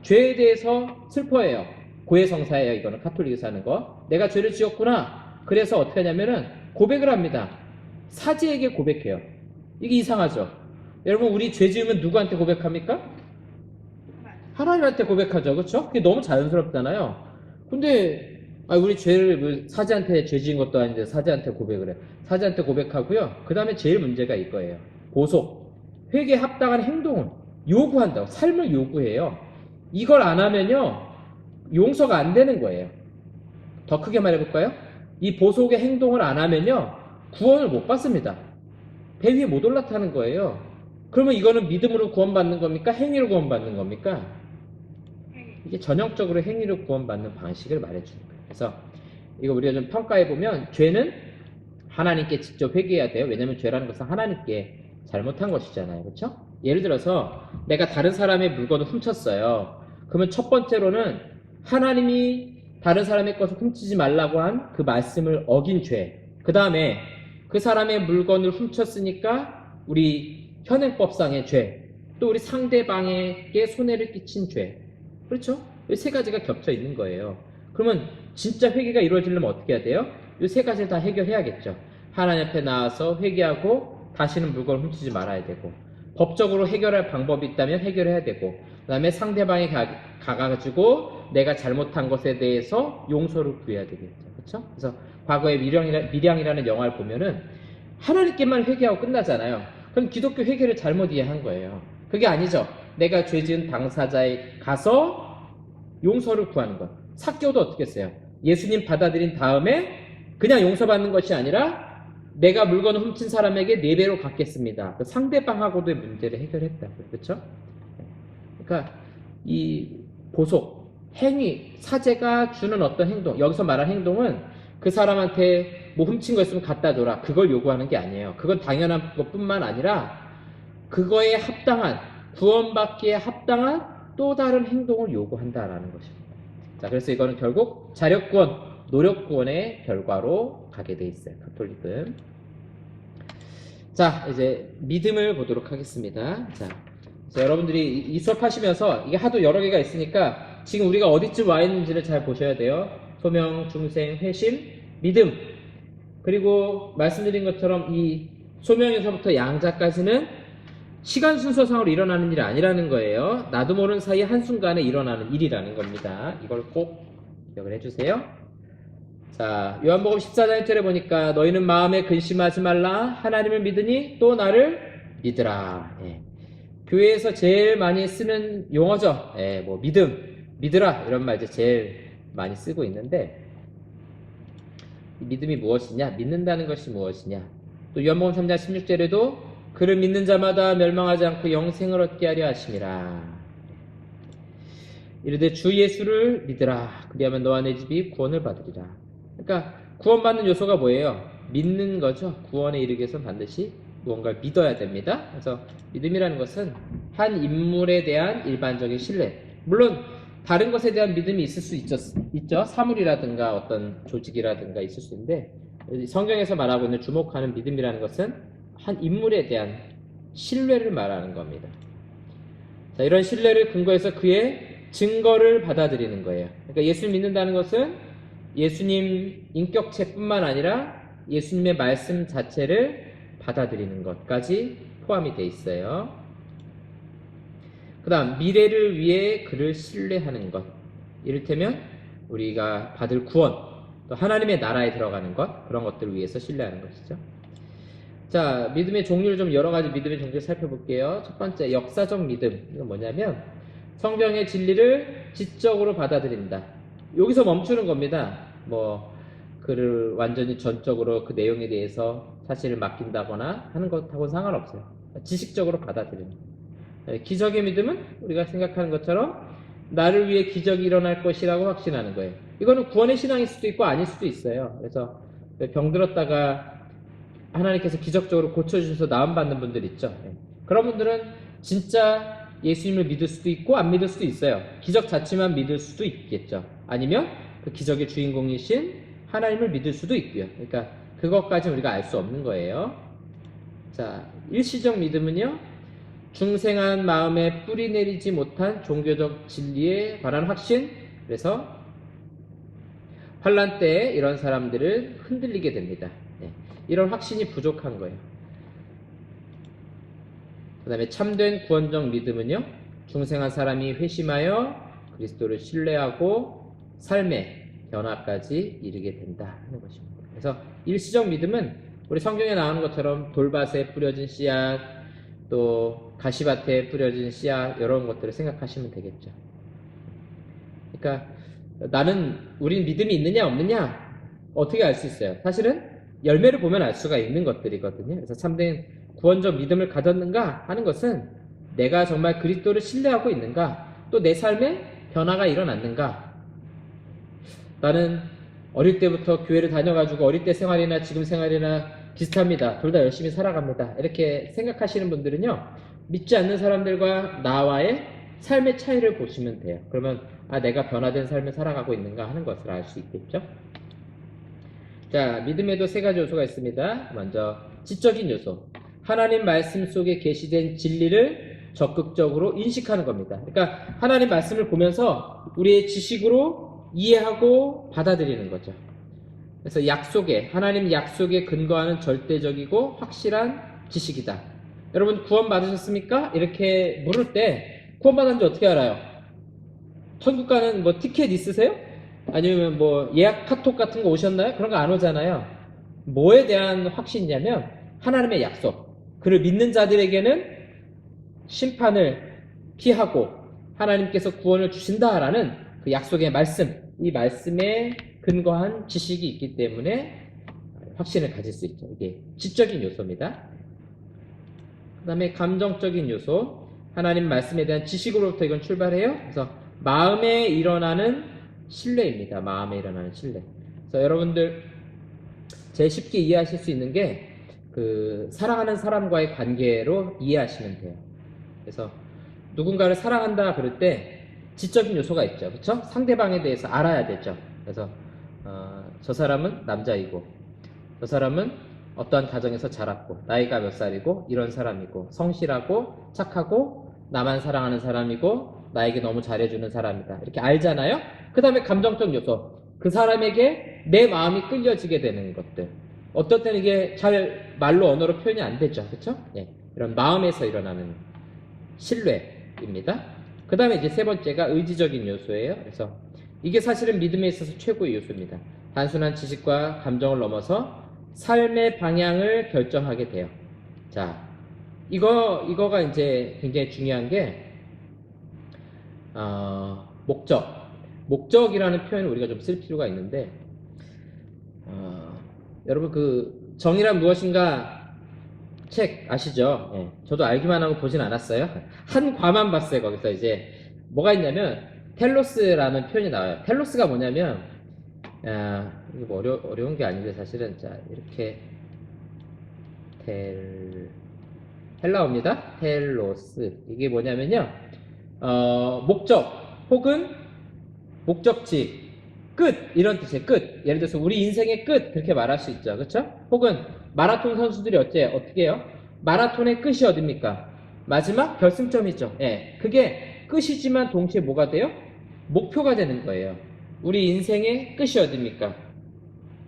죄에 대해서 슬퍼해요. 고해성사예요. 이거는 카톨릭에서 하는 거. 내가 죄를 지었구나. 그래서 어떻게 하냐면은 고백을 합니다. 사제에게 고백해요. 이게 이상하죠? 여러분 우리 죄 지으면 누구한테 고백합니까? 하나님한테 고백하죠. 그렇죠? 그게 너무 자연스럽잖아요. 근데 우리 죄를 사제한테 죄 지은 것도 아닌데 사제한테 고백을 해. 사제한테 고백하고요. 그 다음에 제일 문제가 이거예요. 보속. 회개에 합당한 행동을 요구한다고. 삶을 요구해요. 이걸 안 하면요, 용서가 안 되는 거예요. 더 크게 말해볼까요? 이 보속의 행동을 안 하면요, 구원을 못 받습니다. 배 위에 못 올라타는 거예요. 그러면 이거는 믿음으로 구원받는 겁니까? 행위로 구원받는 겁니까? 이게 전형적으로 행위로 구원받는 방식을 말해주는 거예요. 그래서 이거 우리가 좀 평가해보면, 죄는 하나님께 직접 회개해야 돼요. 왜냐하면 죄라는 것은 하나님께 잘못한 것이잖아요. 그렇죠? 예를 들어서 내가 다른 사람의 물건을 훔쳤어요. 그러면 첫 번째로는 하나님이 다른 사람의 것을 훔치지 말라고 한 그 말씀을 어긴 죄. 그 다음에 그 사람의 물건을 훔쳤으니까 우리 현행법상의 죄. 또 우리 상대방에게 손해를 끼친 죄. 그렇죠? 이 세 가지가 겹쳐 있는 거예요. 그러면 진짜 회개가 이루어지려면 어떻게 해야 돼요? 이 세 가지를 다 해결해야겠죠. 하나님 앞에 나와서 회개하고 다시는 물건을 훔치지 말아야 되고, 법적으로 해결할 방법이 있다면 해결해야 되고, 그 다음에 상대방이 가가지고 내가 잘못한 것에 대해서 용서를 구해야 되겠죠. 그렇죠? 그래서 과거에 미량이라는 영화를 보면은 하나님께만 회개하고 끝나잖아요. 그럼 기독교 회개를 잘못 이해한 거예요. 그게 아니죠. 내가 죄 지은 당사자에 가서 용서를 구하는 것. 삭개오도 어떻게 했어요? 예수님 받아들인 다음에 그냥 용서받는 것이 아니라 내가 물건을 훔친 사람에게 4배로 갚겠습니다. 그 상대방하고도의 문제를 해결했다고요. 그렇죠? 그러니까 이 보속, 행위, 사제가 주는 어떤 행동, 여기서 말한 행동은 그 사람한테 뭐 훔친 거 있으면 갖다 줘라, 그걸 요구하는 게 아니에요. 그건 당연한 것뿐만 아니라 그거에 합당한, 구원받기에 합당한 또 다른 행동을 요구한다라는 것입니다. 자, 그래서 이거는 결국 자력구원, 노력구원의 결과로 가게 돼 있어요. 가톨릭은. 자, 이제 믿음을 보도록 하겠습니다. 자, 여러분들이 이 수업 하시면서 이게 하도 여러 개가 있으니까 지금 우리가 어디쯤 와 있는지를 잘 보셔야 돼요. 소명, 중생, 회심, 믿음. 그리고 말씀드린 것처럼 이 소명에서부터 양자까지는 시간 순서상으로 일어나는 일이 아니라는 거예요. 나도 모르는 사이에 한순간에 일어나는 일이라는 겁니다. 이걸 꼭 기억을 해주세요. 자, 요한복음 14장 1절에 보니까 너희는 마음에 근심하지 말라. 하나님을 믿으니 또 나를 믿으라. 예. 교회에서 제일 많이 쓰는 용어죠. 예, 뭐 믿음, 믿으라 이런 말 이제 제일 많이 쓰고 있는데, 믿음이 무엇이냐? 믿는다는 것이 무엇이냐? 또 요한복음 3장 16절에도 그를 믿는 자마다 멸망하지 않고 영생을 얻게 하려 하심이라. 이르되 주 예수를 믿으라. 그리하면 너와 내 집이 구원을 받으리라. 그러니까 구원받는 요소가 뭐예요? 믿는 거죠. 구원에 이르기 위해서는 반드시 무언가를 믿어야 됩니다. 그래서 믿음이라는 것은 한 인물에 대한 일반적인 신뢰. 물론 다른 것에 대한 믿음이 있을 수 있죠. 사물이라든가 어떤 조직이라든가 있을 수 있는데, 성경에서 말하고 있는 주목하는 믿음이라는 것은 한 인물에 대한 신뢰를 말하는 겁니다. 자, 이런 신뢰를 근거해서 그의 증거를 받아들이는 거예요. 그러니까 예수를 믿는다는 것은 예수님 인격체뿐만 아니라 예수님의 말씀 자체를 받아들이는 것까지 포함이 되어 있어요. 그 다음 미래를 위해 그를 신뢰하는 것. 이를테면 우리가 받을 구원, 또 하나님의 나라에 들어가는 것, 그런 것들을 위해서 신뢰하는 것이죠. 자, 믿음의 종류를 좀 여러 가지 믿음의 종류를 살펴볼게요. 첫 번째, 역사적 믿음. 이건 뭐냐면 성경의 진리를 지적으로 받아들인다. 여기서 멈추는 겁니다. 뭐 그를 완전히 전적으로 그 내용에 대해서 사실을 맡긴다거나 하는 것하고는 상관없어요. 지식적으로 받아들이는. 기적의 믿음은 우리가 생각하는 것처럼 나를 위해 기적이 일어날 것이라고 확신하는 거예요. 이거는 구원의 신앙일 수도 있고 아닐 수도 있어요. 그래서 병들었다가 하나님께서 기적적으로 고쳐주셔서 나음받는 분들 있죠. 그런 분들은 진짜 예수님을 믿을 수도 있고 안 믿을 수도 있어요. 기적 자체만 믿을 수도 있겠죠. 아니면 그 기적의 주인공이신 하나님을 믿을 수도 있고요. 그러니까 그것까지 우리가 알 수 없는 거예요. 자, 일시적 믿음은요, 중생한 마음에 뿌리 내리지 못한 종교적 진리에 관한 확신. 그래서 환란 때에 이런 사람들을 흔들리게 됩니다. 이런 확신이 부족한 거예요. 그 다음에 참된 구원적 믿음은요, 중생한 사람이 회심하여 그리스도를 신뢰하고 삶의 변화까지 이르게 된다 하는 것입니다. 그래서 일시적 믿음은 우리 성경에 나오는 것처럼 돌밭에 뿌려진 씨앗, 또 가시밭에 뿌려진 씨앗, 이런 것들을 생각하시면 되겠죠. 그러니까 우린 믿음이 있느냐 없느냐 어떻게 알 수 있어요? 사실은 열매를 보면 알 수가 있는 것들이거든요. 그래서 참된 구원적 믿음을 가졌는가 하는 것은 내가 정말 그리스도를 신뢰하고 있는가, 또 내 삶에 변화가 일어났는가. 나는 어릴 때부터 교회를 다녀가지고 어릴 때 생활이나 지금 생활이나 비슷합니다. 둘 다 열심히 살아갑니다. 이렇게 생각하시는 분들은요, 믿지 않는 사람들과 나와의 삶의 차이를 보시면 돼요. 그러면 내가 변화된 삶을 살아가고 있는가 하는 것을 알 수 있겠죠. 자, 믿음에도 세 가지 요소가 있습니다. 먼저 지적인 요소. 하나님 말씀 속에 계시된 진리를 적극적으로 인식하는 겁니다. 그러니까 하나님 말씀을 보면서 우리의 지식으로 이해하고 받아들이는 거죠. 그래서 하나님 약속에 근거하는 절대적이고 확실한 지식이다. 여러분 구원 받으셨습니까? 이렇게 물을 때 구원 받았는지 어떻게 알아요? 천국 가는 뭐 티켓 있으세요? 아니면 뭐 예약 카톡 같은 거 오셨나요? 그런 거 안 오잖아요. 뭐에 대한 확신이냐면 하나님의 약속. 그를 믿는 자들에게는 심판을 피하고 하나님께서 구원을 주신다라는 그 약속의 말씀, 이 말씀에 근거한 지식이 있기 때문에 확신을 가질 수 있죠. 이게 지적인 요소입니다. 그 다음에 감정적인 요소, 하나님 말씀에 대한 지식으로부터 이건 출발해요. 그래서 마음에 일어나는 신뢰입니다. 마음에 일어나는 신뢰. 그래서 여러분들 제일 쉽게 이해하실 수 있는 게 그 사랑하는 사람과의 관계로 이해하시면 돼요. 그래서 누군가를 사랑한다 그럴 때 지적인 요소가 있죠. 그렇죠? 상대방에 대해서 알아야 되죠. 그래서 저 사람은 남자이고 저 사람은 어떠한 가정에서 자랐고 나이가 몇 살이고 이런 사람이고 성실하고 착하고 나만 사랑하는 사람이고 나에게 너무 잘해주는 사람이다. 이렇게 알잖아요. 그 다음에 감정적 요소. 그 사람에게 내 마음이 끌려지게 되는 것들. 어떨 때는 이게 잘 말로 언어로 표현이 안 되죠. 그렇죠? 예. 이런 마음에서 일어나는 신뢰입니다. 그 다음에 이제 세 번째가 의지적인 요소예요. 그래서 이게 사실은 믿음에 있어서 최고의 요소입니다. 단순한 지식과 감정을 넘어서 삶의 방향을 결정하게 돼요. 자, 이거가 이제 굉장히 중요한 게, 목적이라는 표현을 우리가 좀 쓸 필요가 있는데, 여러분 그 정의란 무엇인가 책 아시죠? 예, 저도 알기만 하고 보진 않았어요. 한 과만 봤어요. 거기서 이제 뭐가 있냐면 텔로스라는 표현이 나와요. 텔로스가 뭐냐면 이거 뭐 어려운 게 아닌데 사실은 자 이렇게 헬라어입니다. 텔로스 이게 뭐냐면요 목적 혹은 목적지 끝 이런 뜻이에요. 끝. 예를 들어서 우리 인생의 끝 그렇게 말할 수 있죠. 그렇죠? 혹은 마라톤 선수들이 어떻게 해요? 마라톤의 끝이 어딥니까? 마지막 결승점이죠. 예. 그게 끝이지만 동시에 뭐가 돼요? 목표가 되는 거예요. 우리 인생의 끝이 어딥니까?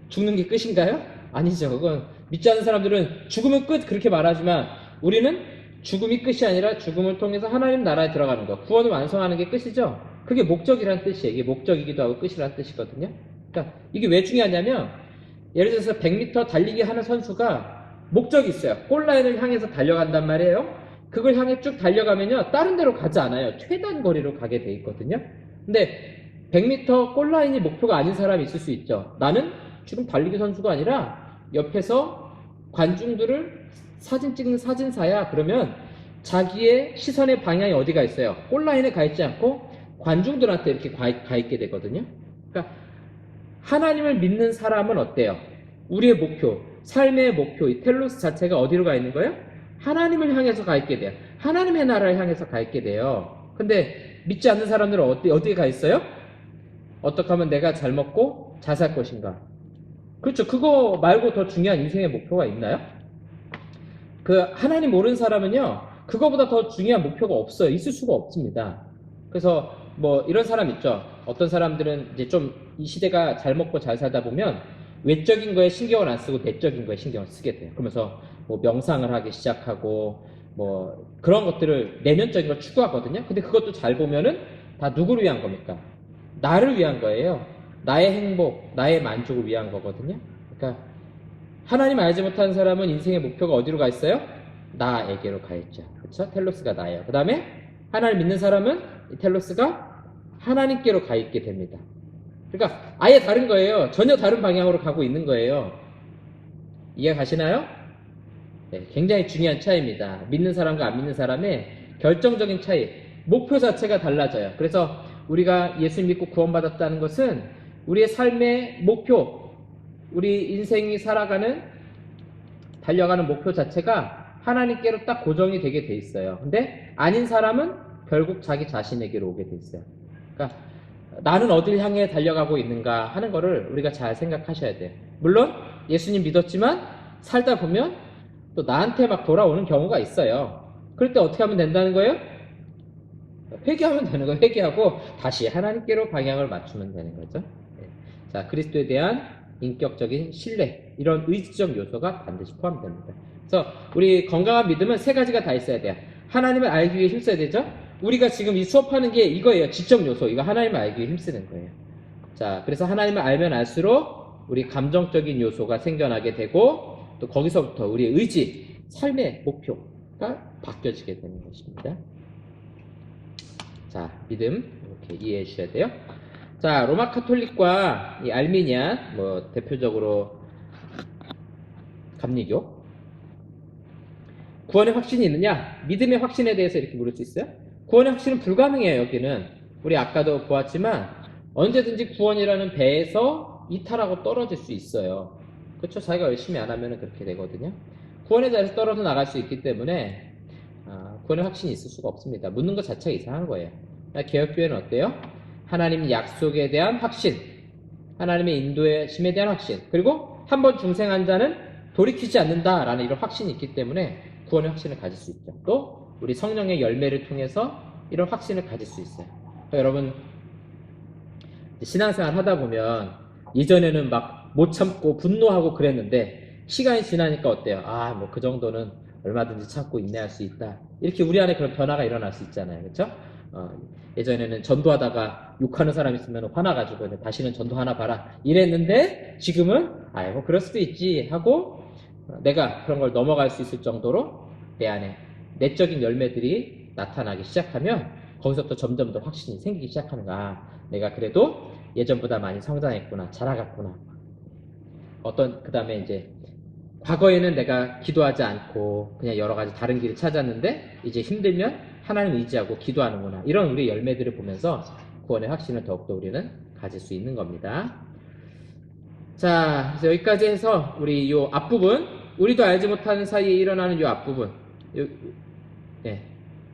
죽는 게 끝인가요? 아니죠. 그건 믿지 않는 사람들은 죽으면 끝 그렇게 말하지만 우리는 죽음이 끝이 아니라 죽음을 통해서 하나님 나라에 들어가는 거. 구원을 완성하는 게 끝이죠. 그게 목적이란 뜻이에요. 이게 목적이기도 하고 끝이란 뜻이거든요. 그러니까 이게 왜 중요하냐면 예를 들어서 100m 달리기 하는 선수가 목적이 있어요. 골라인을 향해서 달려간단 말이에요. 그걸 향해 쭉 달려가면요. 다른 데로 가지 않아요. 최단 거리로 가게 돼 있거든요. 근데 100m 골라인이 목표가 아닌 사람이 있을 수 있죠. 나는 지금 달리기 선수가 아니라 옆에서 관중들을 사진 찍는 사진사야. 그러면 자기의 시선의 방향이 어디가 있어요? 골라인에 가 있지 않고 관중들한테 이렇게 가 있게 되거든요. 그러니까 하나님을 믿는 사람은 어때요? 우리의 목표, 삶의 목표, 이 텔로스 자체가 어디로 가 있는 거예요? 하나님을 향해서 가 있게 돼요. 하나님의 나라를 향해서 가 있게 돼요. 근데 믿지 않는 사람들은 어디에 가 있어요? 어떻게 하면 내가 잘 먹고 잘 살 것인가? 그렇죠. 그거 말고 더 중요한 인생의 목표가 있나요? 그 하나님 모르는 사람은요, 그거보다 더 중요한 목표가 없어요. 있을 수가 없습니다. 그래서 뭐 이런 사람 있죠. 어떤 사람들은 이제 좀 이 시대가 잘 먹고 잘 살다 보면 외적인 거에 신경을 안 쓰고 내적인 거에 신경을 쓰게 돼요. 그러면서 뭐 명상을 하기 시작하고 뭐 그런 것들을 내면적인 걸 추구하거든요. 근데 그것도 잘 보면은 다 누구를 위한 겁니까? 나를 위한 거예요. 나의 행복, 나의 만족을 위한 거거든요. 그러니까 하나님 알지 못하는 사람은 인생의 목표가 어디로 가 있어요? 나에게로 가 있죠. 그렇죠? 텔로스가 나예요. 그 다음에 하나님 믿는 사람은 이 텔로스가 하나님께로 가 있게 됩니다. 그러니까 아예 다른 거예요. 전혀 다른 방향으로 가고 있는 거예요. 이해 가시나요? 네, 굉장히 중요한 차이입니다. 믿는 사람과 안 믿는 사람의 결정적인 차이. 목표 자체가 달라져요. 그래서 우리가 예수 믿고 구원받았다는 것은 우리의 삶의 목표, 우리 인생이 살아가는, 달려가는 목표 자체가 하나님께로 딱 고정이 되게 돼 있어요. 근데 아닌 사람은 결국 자기 자신에게로 오게 돼 있어요. 그러니까 나는 어딜 향해 달려가고 있는가 하는 거를 우리가 잘 생각하셔야 돼요. 물론 예수님 믿었지만 살다 보면 또 나한테 막 돌아오는 경우가 있어요. 그럴 때 어떻게 하면 된다는 거예요? 회개하면 되는 거예요. 회개하고 다시 하나님께로 방향을 맞추면 되는 거죠. 네. 자, 그리스도에 대한 인격적인 신뢰, 이런 의지적 요소가 반드시 포함됩니다. 그래서 우리 건강한 믿음은 세 가지가 다 있어야 돼요. 하나님을 알기 위해 힘써야 되죠. 우리가 지금 이 수업하는 게 이거예요. 지적 요소. 이거 하나님을 알기 위해 힘쓰는 거예요. 자, 그래서 하나님을 알면 알수록 우리 감정적인 요소가 생겨나게 되고, 또 거기서부터 우리의 의지, 삶의 목표가 바뀌어지게 되는 것입니다. 자, 믿음 이렇게 이해해 주셔야 돼요. 자, 로마 카톨릭과 이 알미니안, 뭐 대표적으로 감리교, 구원의 확신이 있느냐? 믿음의 확신에 대해서 이렇게 물을 수 있어요. 구원의 확신은 불가능해요. 여기는 우리 아까도 보았지만 언제든지 구원이라는 배에서 이탈하고 떨어질 수 있어요. 그렇죠? 자기가 열심히 안 하면 그렇게 되거든요. 구원의 자리에서 떨어져 나갈 수 있기 때문에 구원의 확신이 있을 수가 없습니다. 묻는 것 자체가 이상한 거예요. 개혁교회는 어때요? 하나님 약속에 대한 확신, 하나님의 인도심에 대한 확신, 그리고 한 번 중생한 자는 돌이키지 않는다라는 이런 확신이 있기 때문에 구원의 확신을 가질 수 있죠. 또 우리 성령의 열매를 통해서 이런 확신을 가질 수 있어요. 그러니까 여러분 신앙생활 하다 보면 예전에는 막 못 참고 분노하고 그랬는데 시간이 지나니까 어때요? 뭐 그 정도는 얼마든지 참고 인내할 수 있다. 이렇게 우리 안에 그런 변화가 일어날 수 있잖아요. 그렇죠? 예전에는 전도하다가 욕하는 사람 있으면 화나가지고 다시는 전도하나 봐라 이랬는데 지금은 뭐 그럴 수도 있지 하고 내가 그런 걸 넘어갈 수 있을 정도로 내 안에 내적인 열매들이 나타나기 시작하면 거기서부터 점점 더 확신이 생기기 시작하는가. 내가 그래도 예전보다 많이 성장했구나, 자라갔구나. 그 다음에 이제 과거에는 내가 기도하지 않고 그냥 여러 가지 다른 길을 찾았는데 이제 힘들면 하나님 의지하고 기도하는구나. 이런 우리의 열매들을 보면서 구원의 확신을 더욱더 우리는 가질 수 있는 겁니다. 자, 그래서 여기까지 해서 우리 이 앞부분, 우리도 알지 못하는 사이에 일어나는 이 앞부분,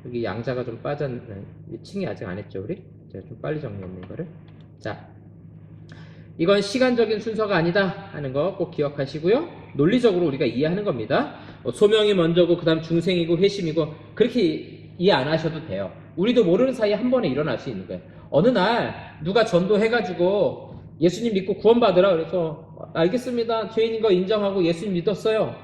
여기 양자가 좀 빠졌네. 칭이 아직 안 했죠, 우리? 제가 좀 빨리 정리했네, 이거를. 자, 이건 시간적인 순서가 아니다 하는 거 꼭 기억하시고요. 논리적으로 우리가 이해하는 겁니다. 소명이 먼저고 그 다음 중생이고 회심이고 그렇게 이해 안 하셔도 돼요. 우리도 모르는 사이에 한 번에 일어날 수 있는 거예요. 어느 날 누가 전도해가지고 예수님 믿고 구원받으라 그래서 알겠습니다. 죄인인 거 인정하고 예수님 믿었어요.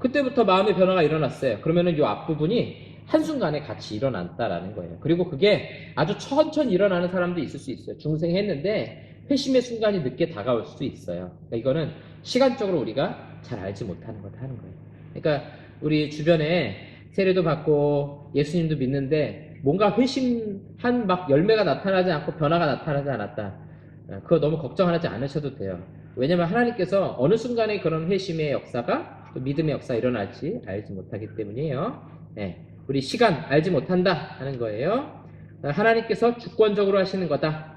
그때부터 마음의 변화가 일어났어요. 그러면은 이 앞부분이 한순간에 같이 일어났다라는 거예요. 그리고 그게 아주 천천히 일어나는 사람도 있을 수 있어요. 중생했는데 회심의 순간이 늦게 다가올 수도 있어요. 그러니까 이거는 시간적으로 우리가 잘 알지 못하는 거다 하는 거예요. 그러니까 우리 주변에 세례도 받고 예수님도 믿는데 뭔가 회심한 막 열매가 나타나지 않고 변화가 나타나지 않았다. 그거 너무 걱정하지 않으셔도 돼요. 왜냐면 하나님께서 어느 순간에 그런 회심의 역사가 또 믿음의 역사가 일어날지 알지 못하기 때문이에요. 우리 시간 알지 못한다 하는 거예요. 하나님께서 주권적으로 하시는 거다.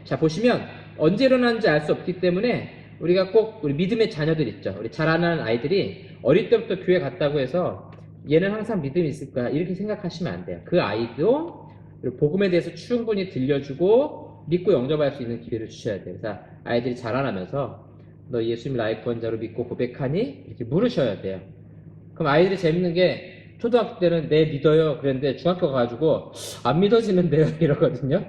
자, 보시면 언제 일어나는지 알 수 없기 때문에 우리가 꼭 우리 믿음의 자녀들 있죠. 우리 자라나는 아이들이 어릴 때부터 교회 갔다고 해서 얘는 항상 믿음이 있을 거야 이렇게 생각하시면 안 돼요. 그 아이도 복음에 대해서 충분히 들려주고 믿고 영접할 수 있는 기회를 주셔야 돼요. 그래서 아이들이 자라나면서 너 예수님 나의 구원자로 믿고 고백하니? 이렇게 물으셔야 돼요. 그럼 아이들이 재밌는 게 초등학교 때는 네 믿어요 그랬는데 중학교 가가지고 안 믿어지는데요 이러거든요.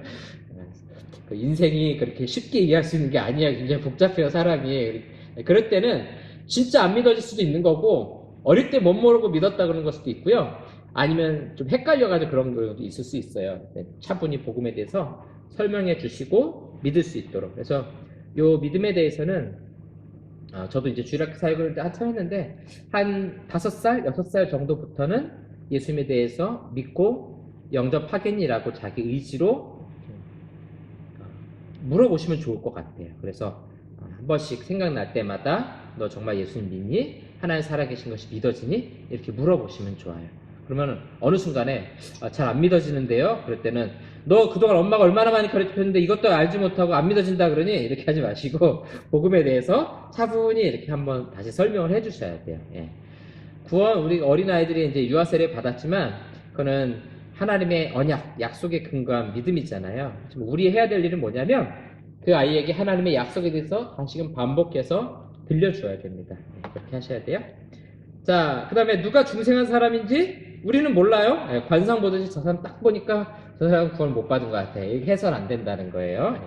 인생이 그렇게 쉽게 이해할 수 있는 게 아니야. 굉장히 복잡해요, 사람이. 그럴 때는 진짜 안 믿어질 수도 있는 거고, 어릴 때 못 모르고 믿었다 그런 걸 수도 있고요. 아니면 좀 헷갈려가지고 그런 경우도 있을 수 있어요. 차분히 복음에 대해서 설명해 주시고 믿을 수 있도록. 그래서 요 믿음에 대해서는 저도 이제 주일학교 사역을 한참 했는데 한 5살, 6살 정도부터는 예수님에 대해서 믿고 영접하겠니라고 자기 의지로 물어보시면 좋을 것 같아요. 그래서 한 번씩 생각날 때마다 너 정말 예수님 믿니? 하나님 살아계신 것이 믿어지니? 이렇게 물어보시면 좋아요. 그러면 어느 순간에 잘 안 믿어지는데요? 그럴 때는 너 그동안 엄마가 얼마나 많이 가르쳤는데 이것도 알지 못하고 안 믿어진다 그러니? 이렇게 하지 마시고 복음에 대해서 차분히 이렇게 한번 다시 설명을 해 주셔야 돼요. 예. 구원, 우리 어린아이들이 이제 유아 세례 받았지만 그거는 하나님의 언약, 약속에 근거한 믿음이잖아요. 지금 우리 해야 될 일은 뭐냐면 그 아이에게 하나님의 약속에 대해서 다시금 반복해서 들려줘야 됩니다. 네, 그렇게 하셔야 돼요. 자, 그 다음에 누가 중생한 사람인지 우리는 몰라요. 네, 관상 보듯이 저 사람 딱 보니까 저 사람 구원 못 받은 것 같아. 이게 해서는 안 된다는 거예요. 네.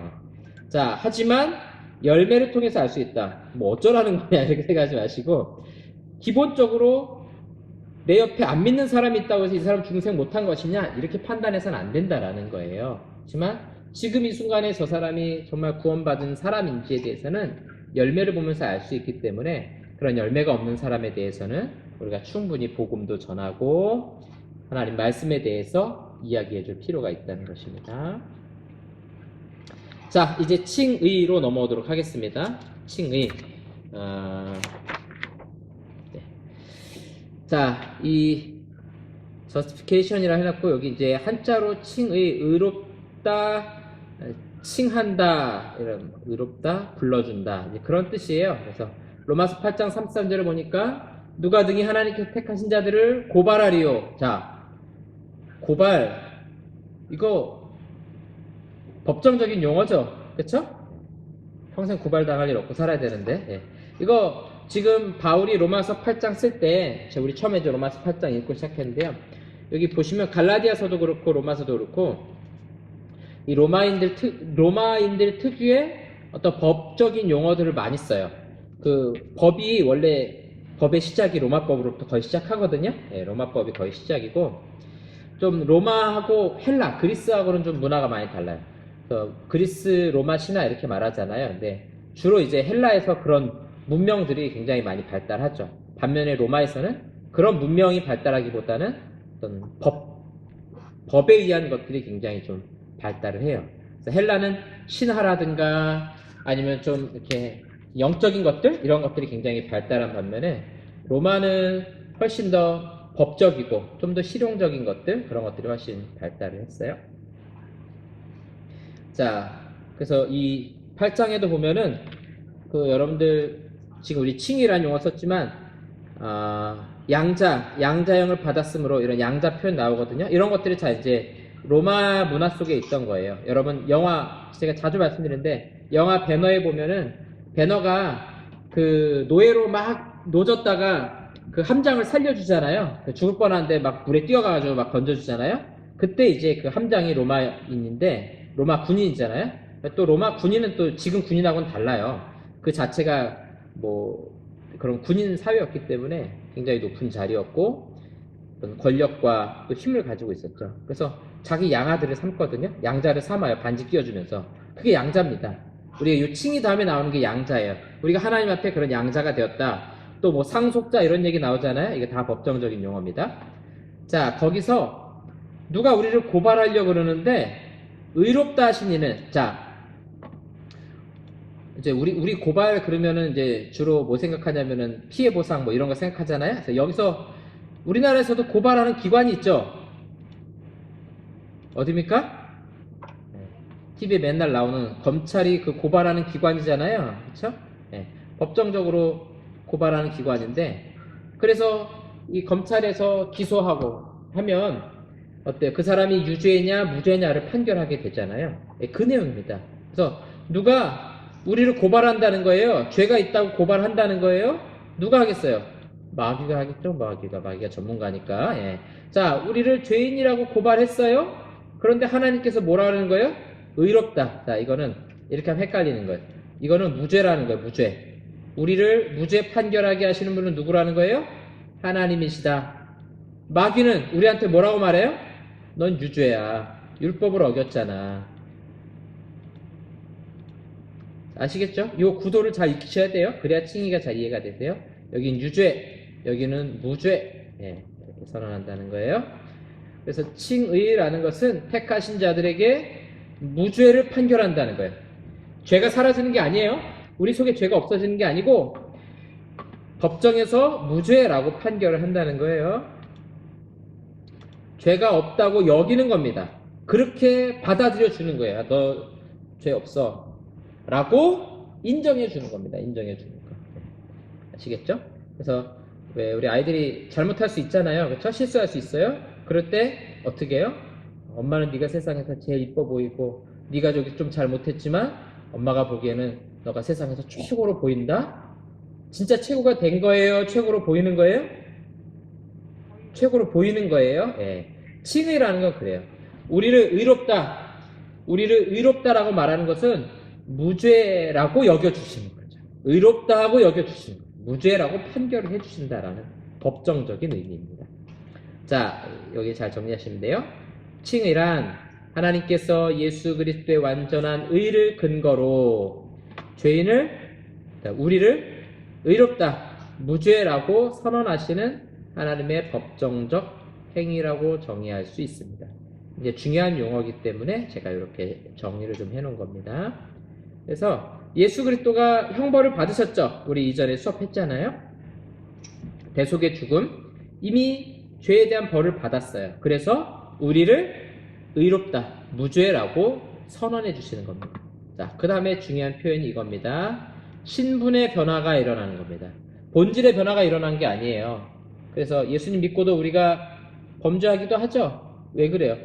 자, 하지만 열매를 통해서 알 수 있다. 뭐 어쩌라는 거냐 이렇게 생각하지 마시고 기본적으로 내 옆에 안 믿는 사람이 있다고 해서 이 사람 중생 못한 것이냐 이렇게 판단해서는 안 된다라는 거예요. 하지만 지금 이 순간에 저 사람이 정말 구원받은 사람인지에 대해서는 열매를 보면서 알 수 있기 때문에 그런 열매가 없는 사람에 대해서는 우리가 충분히 복음도 전하고 하나님 말씀에 대해서 이야기해 줄 필요가 있다는 것입니다. 자, 이제 칭의로 넘어오도록 하겠습니다. 칭의. 자, 이 justification이라 해놓고 여기 이제 한자로 칭의, 의롭다, 칭한다, 이런 의롭다, 불러준다 이제 그런 뜻이에요. 그래서 로마서 8장 33절을 보니까 누가 등이 하나님께서 택하신 자들을 고발하리요. 자, 고발 이거 법정적인 용어죠, 그렇죠? 평생 고발당할 일 없고 살아야 되는데 이거 지금 바울이 로마서 8장 쓸 때 우리 처음에 로마서 8장 읽고 시작했는데요. 여기 보시면 갈라디아서도 그렇고 로마서도 그렇고 이 로마인들 특유의 어떤 법적인 용어들을 많이 써요. 그 법이 원래 법의 시작이 로마법으로부터 거의 시작하거든요. 로마법이 거의 시작이고 좀 로마하고 헬라, 그리스하고는 좀 문화가 많이 달라요. 그리스, 로마 신화 이렇게 말하잖아요. 근데 주로 이제 헬라에서 그런 문명들이 굉장히 많이 발달하죠. 반면에 로마에서는 그런 문명이 발달하기보다는 어떤 법에 의한 것들이 굉장히 좀 발달을 해요. 그래서 헬라는 신화라든가 아니면 좀 이렇게 영적인 것들 이런 것들이 굉장히 발달한 반면에 로마는 훨씬 더 법적이고 좀 더 실용적인 것들 그런 것들이 훨씬 발달을 했어요. 자, 그래서 이 8장에도 보면은 그 여러분들 지금 우리 칭이라는 용어 썼지만 양자형을 받았으므로 이런 양자 표현 나오거든요. 이런 것들이 다 이제 로마 문화 속에 있던 거예요. 여러분 영화 제가 자주 말씀드리는데 영화 배너에 보면은 배너가 그 노예로 막 노졌다가 그 함장을 살려주잖아요. 죽을 뻔한데 막 물에 뛰어가가지고 막 건져주잖아요. 그때 이제 그 함장이 로마인인데 로마 군인이잖아요. 또 로마 군인은 또 지금 군인하고는 달라요. 그 자체가 뭐 그런 군인 사회였기 때문에 굉장히 높은 자리였고 어떤 권력과 또 힘을 가지고 있었죠. 그래서 자기 양아들을 삼거든요. 양자를 삼아요. 반지 끼워주면서. 그게 양자입니다. 우리가 이 칭이 다음에 나오는 게 양자예요. 우리가 하나님 앞에 그런 양자가 되었다. 또 뭐 상속자 이런 얘기 나오잖아요. 이게 다 법정적인 용어입니다. 자, 거기서 누가 우리를 고발하려고 그러는데 의롭다 하신 이는 자 이제 우리 고발 그러면은 이제 주로 뭐 생각하냐면은 피해 보상 뭐 이런 거 생각하잖아요. 그래서 여기서 우리나라에서도 고발하는 기관이 있죠. 어디입니까? TV에 맨날 나오는 검찰이 그 고발하는 기관이잖아요. 그렇죠? 네. 법정적으로 고발하는 기관인데 그래서 이 검찰에서 기소하고 하면 어때요? 그 사람이 유죄냐 무죄냐를 판결하게 되잖아요. 네, 그 내용입니다. 그래서 누가 우리를 고발한다는 거예요. 죄가 있다고 고발한다는 거예요. 누가 하겠어요? 마귀가 하겠죠. 마귀가 전문가니까. 예. 자, 우리를 죄인이라고 고발했어요. 그런데 하나님께서 뭐라 하는 거예요? 의롭다. 자, 이거는 이렇게 하면 헷갈리는 거예요. 이거는 무죄라는 거예요. 무죄. 우리를 무죄 판결하게 하시는 분은 누구라는 거예요? 하나님이시다. 마귀는 우리한테 뭐라고 말해요? 넌 유죄야. 율법을 어겼잖아. 아시겠죠? 이 구도를 잘 익히셔야 돼요. 그래야 칭의가 잘 이해가 되세요. 여긴 유죄, 여기는 무죄. 예, 이렇게 선언한다는 거예요. 그래서 칭의라는 것은 택하신 자들에게 무죄를 판결한다는 거예요. 죄가 사라지는 게 아니에요. 우리 속에 죄가 없어지는 게 아니고 법정에서 무죄라고 판결을 한다는 거예요. 죄가 없다고 여기는 겁니다. 그렇게 받아들여 주는 거예요. 너 죄 없어 라고 인정해 주는 겁니다. 인정해 주는 거. 아시겠죠? 그래서 왜 우리 아이들이 잘못할 수 있잖아요. 그렇죠? 실수할 수 있어요. 그럴 때 어떻게 해요? 엄마는 네가 세상에서 제일 이뻐 보이고 네가 저기 좀 잘못했지만 엄마가 보기에는 너가 세상에서 최고로 보인다. 진짜 최고가 된 거예요? 최고로 보이는 거예요? 최고로 보이는 거예요. 예. 칭의라는 건 그래요. 우리를 의롭다라고 말하는 것은 무죄라고 여겨주시는 거죠. 의롭다고 여겨주시는 거예요. 무죄라고 판결을 해주신다라는 법정적인 의미입니다. 자, 여기 잘 정리하시면 돼요. 칭의란 하나님께서 예수 그리스도의 완전한 의를 근거로 우리를 의롭다, 무죄라고 선언하시는 하나님의 법정적 행위라고 정의할 수 있습니다. 이제 중요한 용어이기 때문에 제가 이렇게 정리를 좀 해놓은 겁니다. 그래서 예수 그리스도가 형벌을 받으셨죠. 우리 이전에 수업했잖아요. 대속의 죽음, 이미 죄에 대한 벌을 받았어요. 그래서 우리를 의롭다, 무죄라고 선언해 주시는 겁니다. 자, 그 다음에 중요한 표현이 이겁니다. 신분의 변화가 일어나는 겁니다. 본질의 변화가 일어난 게 아니에요. 그래서 예수님 믿고도 우리가 범죄하기도 하죠. 왜 그래요?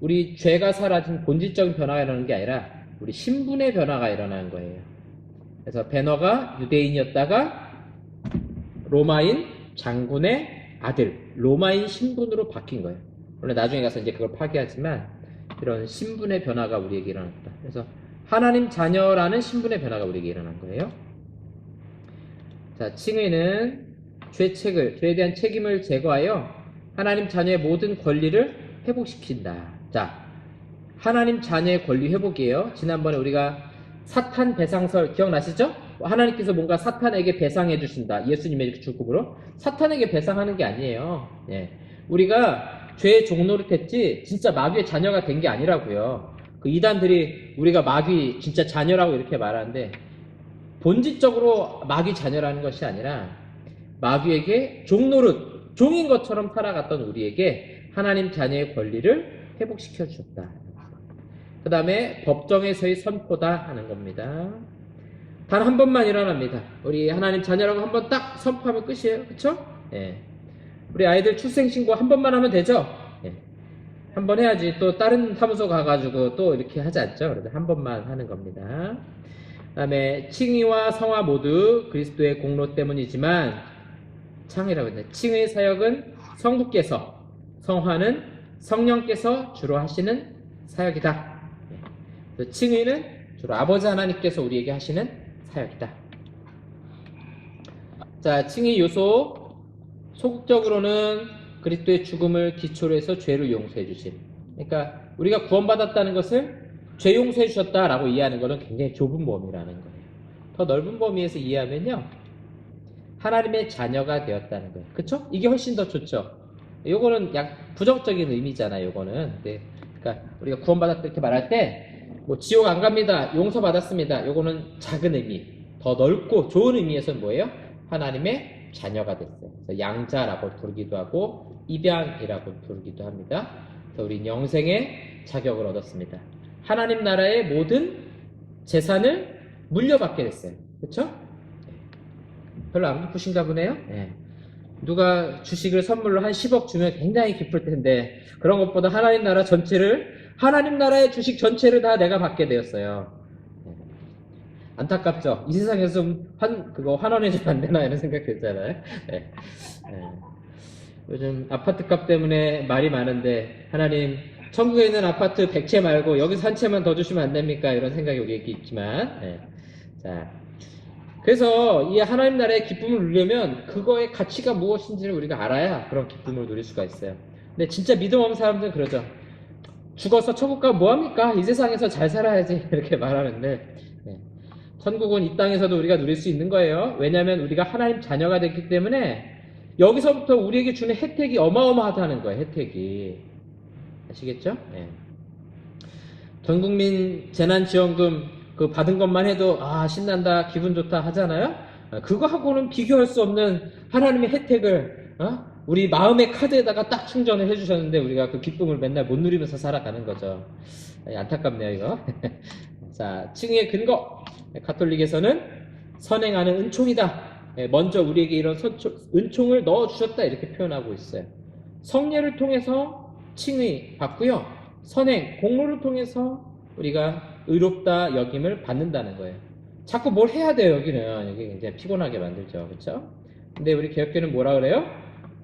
우리 죄가 사라진 본질적인 변화가 일어나는 게 아니라 우리 신분의 변화가 일어나는 거예요. 그래서 베너가 유대인이었다가 로마인 장군의 아들, 로마인 신분으로 바뀐 거예요. 물론 나중에 가서 이제 그걸 파괴하지만 이런 신분의 변화가 우리에게 일어났다. 그래서 하나님 자녀라는 신분의 변화가 우리에게 일어난 거예요. 자, 칭의는 죄에 대한 책임을 제거하여 하나님 자녀의 모든 권리를 회복시킨다. 자, 하나님 자녀의 권리 회복이에요. 지난번에 우리가 사탄 배상설 기억나시죠? 하나님께서 뭔가 사탄에게 배상해 주신다. 예수님의 죽음으로. 사탄에게 배상하는 게 아니에요. 예. 우리가 죄의 종노릇했지 진짜 마귀의 자녀가 된 게 아니라고요. 그 이단들이 우리가 마귀 진짜 자녀라고 이렇게 말하는데 본질적으로 마귀 자녀라는 것이 아니라 마귀에게 종노릇, 종인 것처럼 살아갔던 우리에게 하나님 자녀의 권리를 회복시켜 주셨다. 그 다음에 법정에서의 선포다 하는 겁니다. 단 한 번만 일어납니다. 우리 하나님 자녀라고 한 번 딱 선포하면 끝이에요. 그쵸? 예. 우리 아이들 출생신고 한 번만 하면 되죠? 예. 한 번 해야지 또 다른 사무소 가가지고 또 이렇게 하지 않죠? 그래서 한 번만 하는 겁니다. 그 다음에 칭의와 성화 모두 그리스도의 공로 때문이지만 창이라고 했는데 칭의 사역은 성부께서, 성화는 성령께서 주로 하시는 사역이다. 예. 칭의는 주로 아버지 하나님께서 우리에게 하시는 사역이다. 자, 칭의 요소 소극적으로는 그리스도의 죽음을 기초로 해서 죄를 용서해 주심. 그러니까 우리가 구원받았다는 것을 죄 용서해 주셨다라고 이해하는 것은 굉장히 좁은 범위라는 거예요. 더 넓은 범위에서 이해하면요, 하나님의 자녀가 되었다는 거예요. 그쵸? 이게 훨씬 더 좋죠. 요거는 약 부정적인 의미잖아요. 요거는. 네. 그러니까 우리가 구원받았다 이렇게 말할 때 뭐 지옥 안 갑니다, 용서받았습니다, 요거는 작은 의미. 더 넓고 좋은 의미에서는 뭐예요? 하나님의 자녀가 됐어요. 그래서 양자라고 부르기도 하고 입양이라고 부르기도 합니다. 그래서 우린 영생의 자격을 얻었습니다. 하나님 나라의 모든 재산을 물려받게 됐어요. 그렇죠? 별로 안 기쁘신가 보네요. 네. 누가 주식을 선물로 한 10억 주면 굉장히 기쁠 텐데 그런 것보다 하나님 나라의 주식 전체를 다 내가 받게 되었어요. 네. 안타깝죠? 이 세상에서 그거 환원해주면 안 되나 이런 생각 들잖아요. 네. 네. 요즘 아파트 값 때문에 말이 많은데 하나님 천국에 있는 아파트 100채 말고 여기서 한 채만 더 주시면 안 됩니까? 이런 생각이 우리에게 있지만, 네. 자, 그래서 이 하나님 나라의 기쁨을 누리려면 그거의 가치가 무엇인지를 우리가 알아야 그런 기쁨을 누릴 수가 있어요. 근데 진짜 믿음 없는 사람들은 그러죠. 죽어서 천국 가면 뭐합니까? 이 세상에서 잘 살아야지 이렇게 말하는데, 네. 천국은 이 땅에서도 우리가 누릴 수 있는 거예요. 왜냐하면 우리가 하나님 자녀가 됐기 때문에 여기서부터 우리에게 주는 혜택이 어마어마하다는 거예요. 혜택이. 아시겠죠? 네. 전국민 재난지원금 그 받은 것만 해도 아 신난다 기분 좋다 하잖아요. 그거하고는 비교할 수 없는 하나님의 혜택을 우리 마음의 카드에다가 딱 충전을 해주셨는데 우리가 그 기쁨을 맨날 못 누리면서 살아가는 거죠. 안타깝네요 이거. 자, 칭의의 근거. 가톨릭에서는 선행하는 은총이다. 먼저 우리에게 이런 은총을 넣어주셨다 이렇게 표현하고 있어요. 성례를 통해서 칭의 받고요. 선행, 공로를 통해서 우리가 의롭다 여김을 받는다는 거예요. 자꾸 뭘 해야 돼요 여기는. 여기 굉장히 피곤하게 만들죠. 그렇죠? 근데 우리 개혁교는 뭐라 그래요?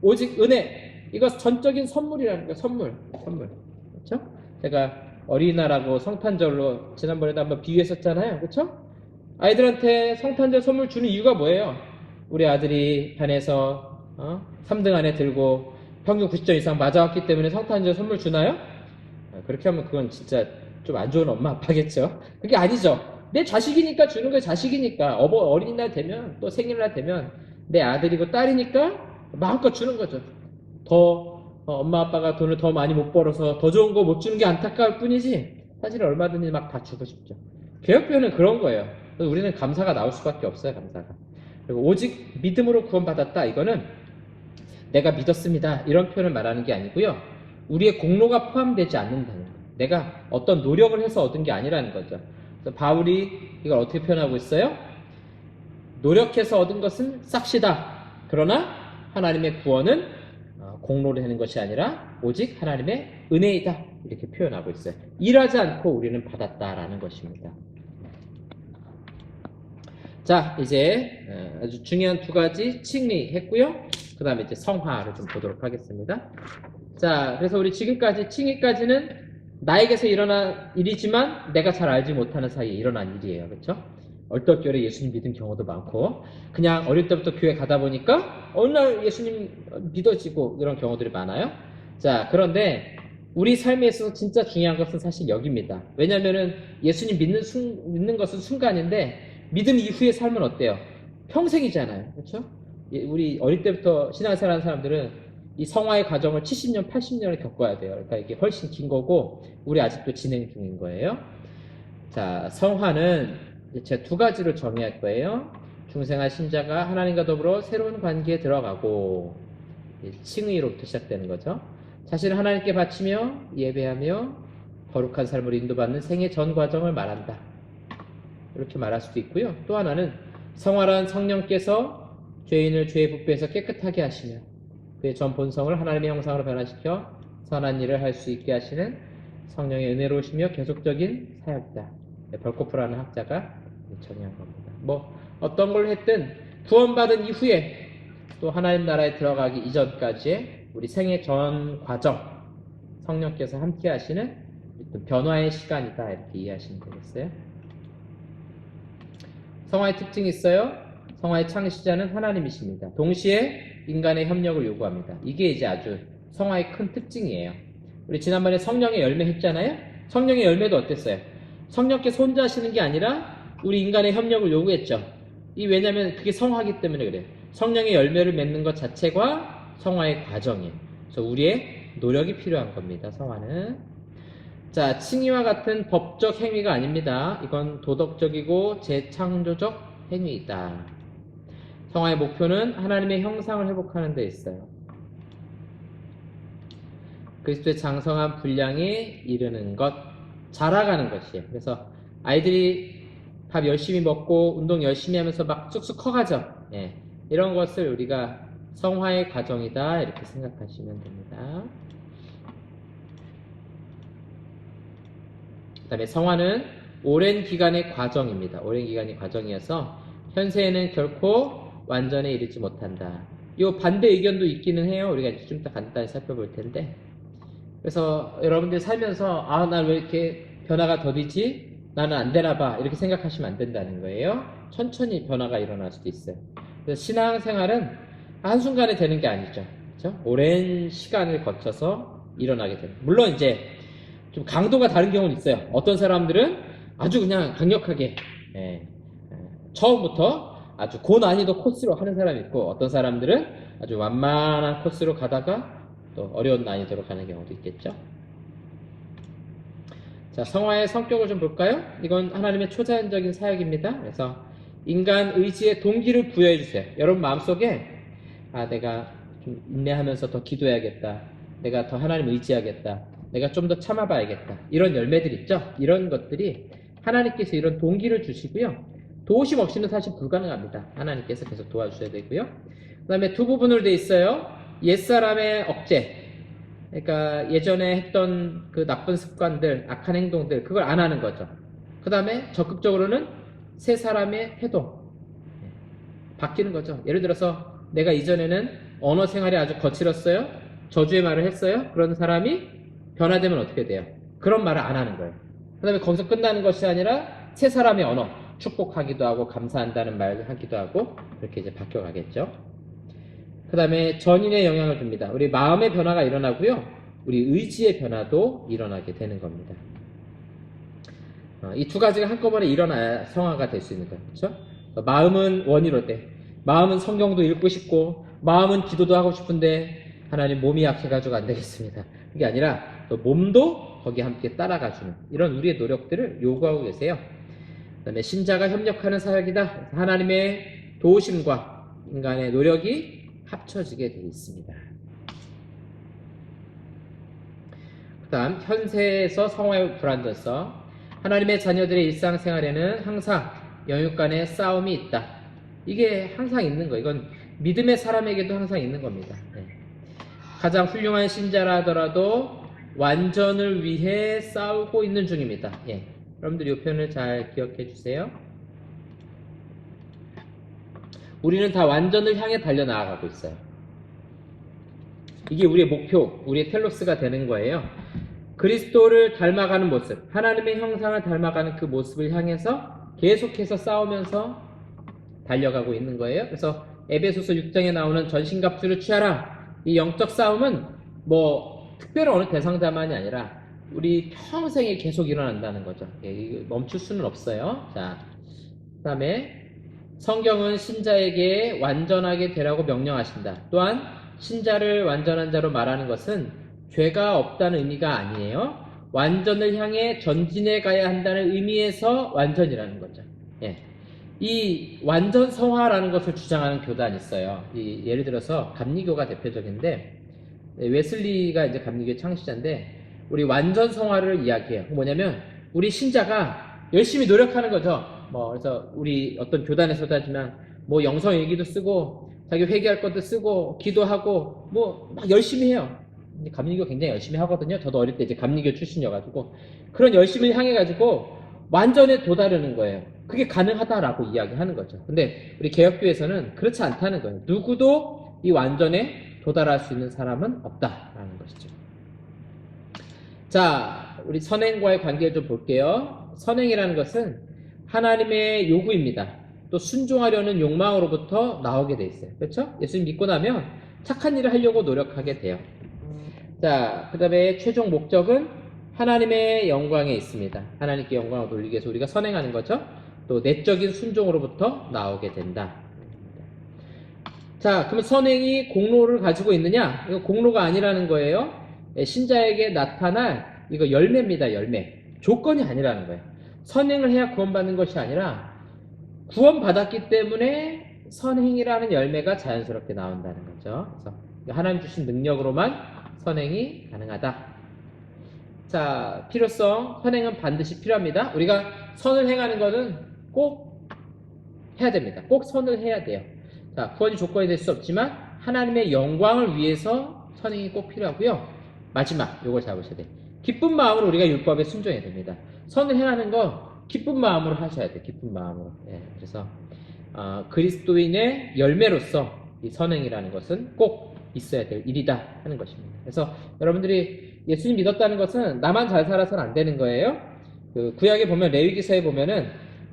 오직 은혜. 이거 전적인 선물이라는 거예요. 선물. 그렇죠? 제가 어린이날하고 성탄절로 지난번에도 한번 비유했었잖아요. 그렇죠? 아이들한테 성탄절 선물 주는 이유가 뭐예요? 우리 아들이 반에서 3등 안에 들고 평균 90점 이상 맞아왔기 때문에 성탄절 선물 주나요? 그렇게 하면 그건 진짜 좀 안 좋은 엄마 아빠겠죠? 그게 아니죠. 내 자식이니까 주는 거예요. 자식이니까. 어린이날 되면 또 생일날 되면 내 아들이고 딸이니까 마음껏 주는 거죠. 더 엄마 아빠가 돈을 더 많이 못 벌어서 더 좋은 거 못 주는 게 안타까울 뿐이지 사실 얼마든지 막 다 주고 싶죠. 개혁교회는 그런 거예요. 우리는 감사가 나올 수밖에 없어요. 감사가. 그리고 오직 믿음으로 구원받았다. 이거는 내가 믿었습니다. 이런 표현을 말하는 게 아니고요. 우리의 공로가 포함되지 않는다는 거예요. 내가 어떤 노력을 해서 얻은 게 아니라는 거죠. 그래서 바울이 이걸 어떻게 표현하고 있어요? 노력해서 얻은 것은 싹시다. 그러나 하나님의 구원은 공로를 하는 것이 아니라 오직 하나님의 은혜이다. 이렇게 표현하고 있어요. 일하지 않고 우리는 받았다라는 것입니다. 자, 이제 아주 중요한 두 가지 칭의했고요. 그 다음에 이제 성화를 좀 보도록 하겠습니다. 자, 그래서 우리 지금까지 칭의까지는 나에게서 일어난 일이지만 내가 잘 알지 못하는 사이에 일어난 일이에요. 그렇죠? 얼떨결에 예수님 믿은 경우도 많고 그냥 어릴 때부터 교회 가다 보니까 어느 날 예수님 믿어지고 이런 경우들이 많아요. 자, 그런데 우리 삶에 있어서 진짜 중요한 것은 사실 여기입니다. 왜냐면은 예수님 믿는 것은 순간인데 믿음 이후의 삶은 어때요? 평생이잖아요. 그렇죠? 우리 어릴 때부터 신앙생활 하는 사람들은 이 성화의 과정을 70년, 80년을 겪어야 돼요. 그러니까 이게 훨씬 긴 거고 우리 아직도 진행 중인 거예요. 자, 성화는 제 두 가지로 정의할 거예요. 중생한 신자가 하나님과 더불어 새로운 관계에 들어가고 칭의로부터 시작되는 거죠. 자신을 하나님께 바치며 예배하며 거룩한 삶으로 인도받는 생애 전 과정을 말한다. 이렇게 말할 수도 있고요. 또 하나는 성화란 성령께서 죄인을 죄의 부패에서 깨끗하게 하시며 그의 전 본성을 하나님의 형상으로 변화시켜 선한 일을 할 수 있게 하시는 성령의 은혜로우시며 계속적인 사역이다. 벌코프라는 학자가 정의한 겁니다. 뭐 어떤 걸 했든 구원받은 이후에 또 하나님 나라에 들어가기 이전까지의 우리 생애 전 과정 성령께서 함께 하시는 변화의 시간이다 이렇게 이해하시면 되겠어요. 성화의 특징이 있어요. 성화의 창시자는 하나님이십니다. 동시에 인간의 협력을 요구합니다. 이게 이제 아주 성화의 큰 특징이에요. 우리 지난번에 성령의 열매 했잖아요. 성령의 열매도 어땠어요? 성령께서 혼자 하시는 게 아니라 우리 인간의 협력을 요구했죠. 왜냐면 그게 성화이기 때문에 그래요. 성령의 열매를 맺는 것 자체가 성화의 과정이에요. 그래서 우리의 노력이 필요한 겁니다. 성화는. 자, 칭의와 같은 법적 행위가 아닙니다. 이건 도덕적이고 재창조적 행위이다. 성화의 목표는 하나님의 형상을 회복하는 데 있어요. 그리스도의 장성한 분량에 이르는 것, 자라가는 것이에요. 그래서 아이들이 밥 열심히 먹고 운동 열심히 하면서 막 쑥쑥 커가죠. 예, 이런 것을 우리가 성화의 과정이다 이렇게 생각하시면 됩니다. 그 다음에 성화는 오랜 기간의 과정입니다. 오랜 기간의 과정이어서 현세에는 결코 완전에 이르지 못한다. 이 반대 의견도 있기는 해요. 우리가 좀 이따 간단히 살펴볼 텐데. 그래서 여러분들 살면서 난 왜 이렇게 변화가 더디지? 나는 안 되나 봐. 이렇게 생각하시면 안 된다는 거예요. 천천히 변화가 일어날 수도 있어요. 그래서 신앙생활은 한순간에 되는 게 아니죠. 그렇죠? 오랜 시간을 거쳐서 일어나게 됩니다. 물론 이제 좀 강도가 다른 경우는 있어요. 어떤 사람들은 아주 그냥 강력하게 처음부터 아주 고난이도 코스로 하는 사람이 있고 어떤 사람들은 아주 완만한 코스로 가다가 또 어려운 난이도로 가는 경우도 있겠죠. 자, 성화의 성격을 좀 볼까요? 이건 하나님의 초자연적인 사역입니다. 그래서 인간 의지의 동기를 부여해 주세요. 여러분 마음속에 내가 좀 인내하면서 더 기도해야겠다. 내가 더 하나님 의지하겠다. 내가 좀 더 참아봐야겠다. 이런 열매들 있죠? 이런 것들이 하나님께서 이런 동기를 주시고요. 도우심 없이는 사실 불가능합니다. 하나님께서 계속 도와주셔야 되고요. 그 다음에 두 부분으로 돼 있어요. 옛사람의 억제. 그러니까 예전에 했던 그 나쁜 습관들, 악한 행동들, 그걸 안 하는 거죠. 그 다음에 적극적으로는 새 사람의 태도. 바뀌는 거죠. 예를 들어서 내가 이전에는 언어 생활이 아주 거칠었어요. 저주의 말을 했어요. 그런 사람이 변화되면 어떻게 돼요? 그런 말을 안 하는 거예요. 그 다음에 거기서 끝나는 것이 아니라 새 사람의 언어, 축복하기도 하고 감사한다는 말을 하기도 하고 그렇게 이제 바뀌어가겠죠. 그 다음에 전인의 영향을 줍니다. 우리 마음의 변화가 일어나고요. 우리 의지의 변화도 일어나게 되는 겁니다. 이 두 가지가 한꺼번에 일어나야 성화가 될 수 있는 거예요. 그렇죠? 마음은 원이로 돼. 마음은 성경도 읽고 싶고 마음은 기도도 하고 싶은데 하나님 몸이 약해가지고 안 되겠습니다. 그게 아니라 또 몸도 거기에 함께 따라가주는 이런 우리의 노력들을 요구하고 계세요. 그 다음에 신자가 협력하는 사역이다. 하나님의 도우심과 인간의 노력이 합쳐지게 되어 있습니다. 그 다음 현세에서 성화의 불완전성. 하나님의 자녀들의 일상생활에는 항상 영육 간의 싸움이 있다. 이게 항상 있는 거예요. 이건 믿음의 사람에게도 항상 있는 겁니다. 네. 가장 훌륭한 신자라 하더라도 완전을 위해 싸우고 있는 중입니다. 예. 여러분들 이 표현을 잘 기억해 주세요. 우리는 다 완전을 향해 달려나가고 있어요. 이게 우리의 목표, 우리의 텔로스가 되는 거예요. 그리스도를 닮아가는 모습, 하나님의 형상을 닮아가는 그 모습을 향해서 계속해서 싸우면서 달려가고 있는 거예요. 그래서 에베소서 6장에 나오는 전신갑주를 취하라. 이 영적 싸움은 뭐 특별한 어느 대상자만이 아니라 우리 평생에 계속 일어난다는 거죠. 예, 멈출 수는 없어요. 자, 그 다음에 성경은 신자에게 완전하게 되라고 명령하신다. 또한 신자를 완전한 자로 말하는 것은 죄가 없다는 의미가 아니에요. 완전을 향해 전진해 가야 한다는 의미에서 완전이라는 거죠. 예. 이 완전 성화라는 것을 주장하는 교단이 있어요. 예를 들어서 감리교가 대표적인데 웨슬리가 이제 감리교의 창시자인데 우리 완전 성화를 이야기해요. 뭐냐면 우리 신자가 열심히 노력하는 거죠. 그래서 우리 어떤 교단에서도 하지만 뭐 영성 일기도 쓰고 자기 회개할 것도 쓰고 기도하고 뭐 막 열심히 해요. 감리교 굉장히 열심히 하거든요. 저도 어릴 때 이제 감리교 출신이어가지고 그런 열심을 향해가지고 완전에 도달하는 거예요. 그게 가능하다라고 이야기하는 거죠. 근데 우리 개혁교에서는 그렇지 않다는 거예요. 누구도 이 완전에 도달할 수 있는 사람은 없다라는 것이죠. 자, 우리 선행과의 관계를 좀 볼게요. 선행이라는 것은 하나님의 요구입니다. 또 순종하려는 욕망으로부터 나오게 돼 있어요. 그렇죠? 예수님 믿고 나면 착한 일을 하려고 노력하게 돼요. 자, 그 다음에 최종 목적은 하나님의 영광에 있습니다. 하나님께 영광을 돌리기 위해서 우리가 선행하는 거죠. 또 내적인 순종으로부터 나오게 된다. 자, 그러면 선행이 공로를 가지고 있느냐? 이거 공로가 아니라는 거예요. 신자에게 나타날 이거 열매입니다. 열매. 조건이 아니라는 거예요. 선행을 해야 구원받는 것이 아니라 구원받았기 때문에 선행이라는 열매가 자연스럽게 나온다는 거죠. 그래서 하나님 주신 능력으로만 선행이 가능하다. 자, 필요성. 선행은 반드시 필요합니다. 우리가 선을 행하는 것은 꼭 해야 됩니다. 꼭 선을 해야 돼요. 자, 구원이 조건이 될 수 없지만 하나님의 영광을 위해서 선행이 꼭 필요하고요. 마지막, 요걸 잡으셔야 돼요. 기쁜 마음으로 우리가 율법에 순종해야 됩니다. 선을 행하는 거 기쁜 마음으로 하셔야 돼요. 기쁜 마음으로. 예, 그래서 그리스도인의 열매로서 이 선행이라는 것은 꼭 있어야 될 일이다 하는 것입니다. 그래서 여러분들이 예수님 믿었다는 것은 나만 잘 살아서는 안 되는 거예요. 그 구약에 보면 레위기서에 보면은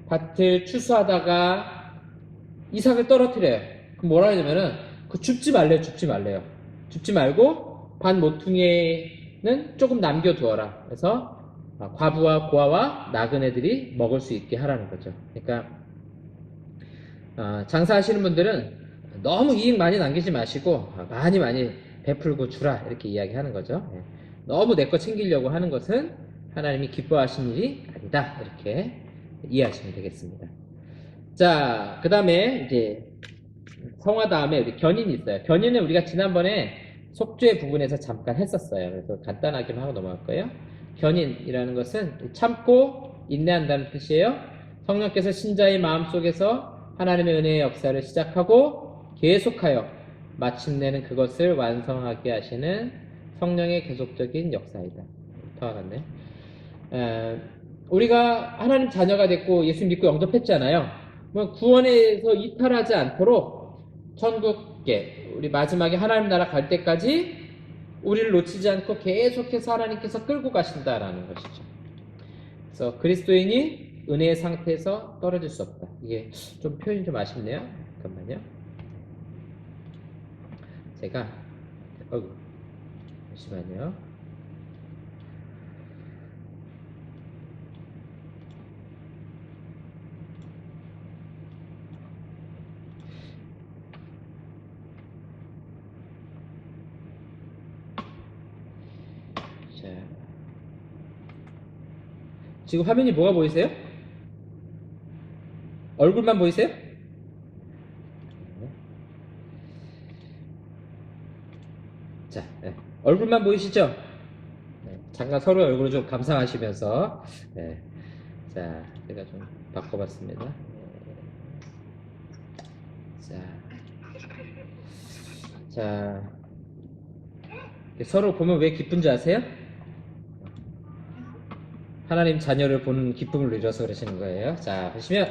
밭을 추수하다가 이삭을 떨어뜨려요. 그럼 뭐라 하냐면은 그 줍지 말래요. 줍지 말래요. 줍지 말고 밭 모퉁이에는 조금 남겨두어라. 그래서 과부와 고아와 나그네들이 먹을 수 있게 하라는 거죠. 그러니까 장사하시는 분들은 너무 이익 많이 남기지 마시고 많이 베풀고 주라 이렇게 이야기하는 거죠. 너무 내 거 챙기려고 하는 것은 하나님이 기뻐하신 일이 아니다. 이렇게 이해하시면 되겠습니다. 자, 그 다음에 이제 성화 다음에 우리 견인이 있어요. 견인은 우리가 지난번에 속죄 부분에서 잠깐 했었어요. 그래서 간단하게만 하고 넘어갈 거예요. 견인이라는 것은 참고 인내한다는 뜻이에요. 성령께서 신자의 마음속에서 하나님의 은혜의 역사를 시작하고 계속하여 마침내는 그것을 완성하게 하시는 성령의 계속적인 역사이다. 더 알았네. 우리가 하나님 자녀가 됐고 예수 믿고 영접했잖아요. 뭐 구원에서 이탈하지 않도록 천국에 우리 마지막에 하나님 나라 갈 때까지 우리를 놓치지 않고 계속해서 하나님께서 끌고 가신다라는 것이죠. 그래서 그리스도인이 은혜의 상태에서 떨어질 수 없다. 이게 좀 표현이 좀 아쉽네요. 잠깐만요. 제가 잠시만요. 자, 지금 화면이 뭐가 보이세요? 얼굴만 보이세요? 자, 네. 얼굴만 보이시죠? 네. 잠깐 서로 얼굴을 좀 감상하시면서 네. 자, 제가 좀 바꿔봤습니다. 자, 서로 보면 왜 기쁜지 아세요? 하나님 자녀를 보는 기쁨을 누려서 그러시는 거예요. 자, 보시면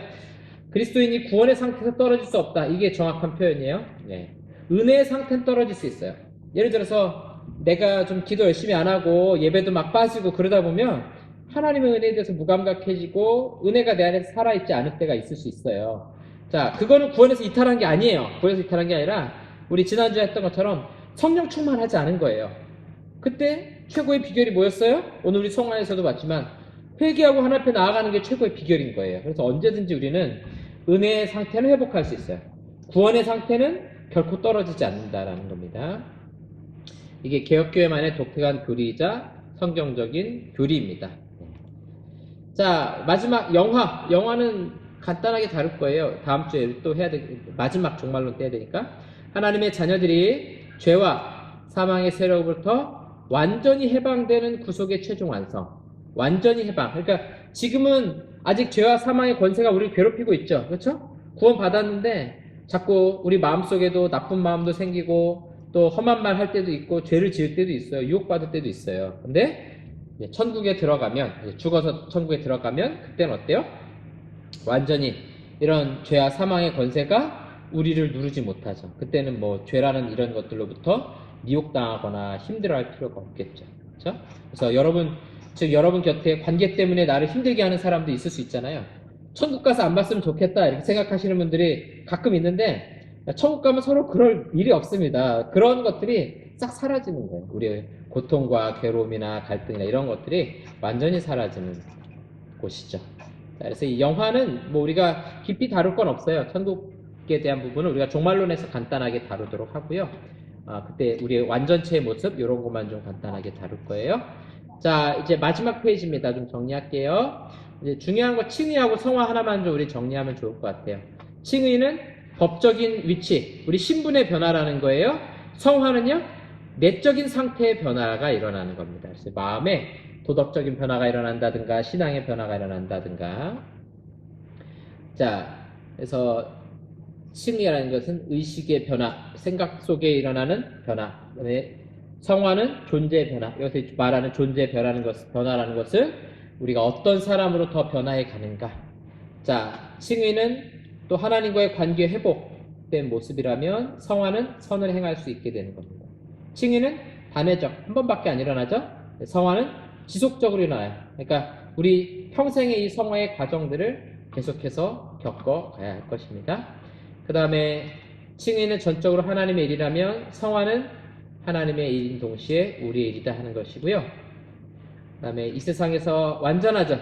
그리스도인이 구원의 상태에서 떨어질 수 없다. 이게 정확한 표현이에요. 네. 은혜의 상태는 떨어질 수 있어요. 예를 들어서 내가 좀 기도 열심히 안 하고 예배도 막 빠지고 그러다 보면 하나님의 은혜에 대해서 무감각해지고 은혜가 내 안에 살아있지 않을 때가 있을 수 있어요. 자, 그거는 구원에서 이탈한 게 아니에요. 구원에서 이탈한 게 아니라 우리 지난주에 했던 것처럼 성령 충만하지 않은 거예요. 그때 최고의 비결이 뭐였어요? 오늘 우리 성화에서도 봤지만 회개하고 하나님 앞에 나아가는 게 최고의 비결인 거예요. 그래서 언제든지 우리는 은혜의 상태는 회복할 수 있어요. 구원의 상태는 결코 떨어지지 않는다라는 겁니다. 이게 개혁교회만의 독특한 교리이자 성경적인 교리입니다. 자, 마지막 영화는 간단하게 다룰 거예요. 다음 주에 또 해야 돼. 마지막 종말론 떼야 되니까. 하나님의 자녀들이 죄와 사망의 세력으로부터 완전히 해방되는 구속의 최종 완성. 완전히 해방. 그러니까 지금은 아직 죄와 사망의 권세가 우리를 괴롭히고 있죠. 그렇죠? 구원 받았는데 자꾸 우리 마음속에도 나쁜 마음도 생기고 또 험한 말 할 때도 있고 죄를 지을 때도 있어요. 유혹받을 때도 있어요. 근데 천국에 들어가면, 죽어서 천국에 들어가면 그때는 어때요? 완전히 이런 죄와 사망의 권세가 우리를 누르지 못하죠. 그때는 뭐 죄라는 이런 것들로부터 미혹당하거나 힘들어할 필요가 없겠죠. 그렇죠? 그래서 여러분 곁에 관계 때문에 나를 힘들게 하는 사람도 있을 수 있잖아요. 천국 가서 안 봤으면 좋겠다 이렇게 생각하시는 분들이 가끔 있는데 천국 가면 서로 그럴 일이 없습니다. 그런 것들이 싹 사라지는 거예요. 우리의 고통과 괴로움이나 갈등이나 이런 것들이 완전히 사라지는 곳이죠. 자, 그래서 이 영화는 뭐 우리가 깊이 다룰 건 없어요. 천국에 대한 부분은 우리가 종말론에서 간단하게 다루도록 하고요. 그때 우리의 완전체의 모습 이런 것만 좀 간단하게 다룰 거예요. 자, 이제 마지막 페이지입니다. 좀 정리할게요. 이제 중요한 거 칭의하고 성화 하나만 좀 우리 정리하면 좋을 것 같아요. 칭의는 법적인 위치, 우리 신분의 변화라는 거예요. 성화는요, 내적인 상태의 변화가 일어나는 겁니다. 그래서 마음에 도덕적인 변화가 일어난다든가, 신앙의 변화가 일어난다든가. 자, 그래서 칭의라는 것은 의식의 변화, 생각 속에 일어나는 변화. 그다음에 성화는 존재의 변화. 여기서 말하는 존재의 변화라는 것은 우리가 어떤 사람으로 더 변화해 가는가. 자, 칭의는 또 하나님과의 관계 회복된 모습이라면 성화는 선을 행할 수 있게 되는 겁니다. 칭의는 단회적, 한 번밖에 안 일어나죠. 성화는 지속적으로 일어나요. 그러니까 우리 평생의 이 성화의 과정들을 계속해서 겪어가야 할 것입니다. 그 다음에 칭의는 전적으로 하나님의 일이라면 성화는 하나님의 일인 동시에 우리의 일이다 하는 것이고요. 그 다음에 이 세상에서 완전하죠.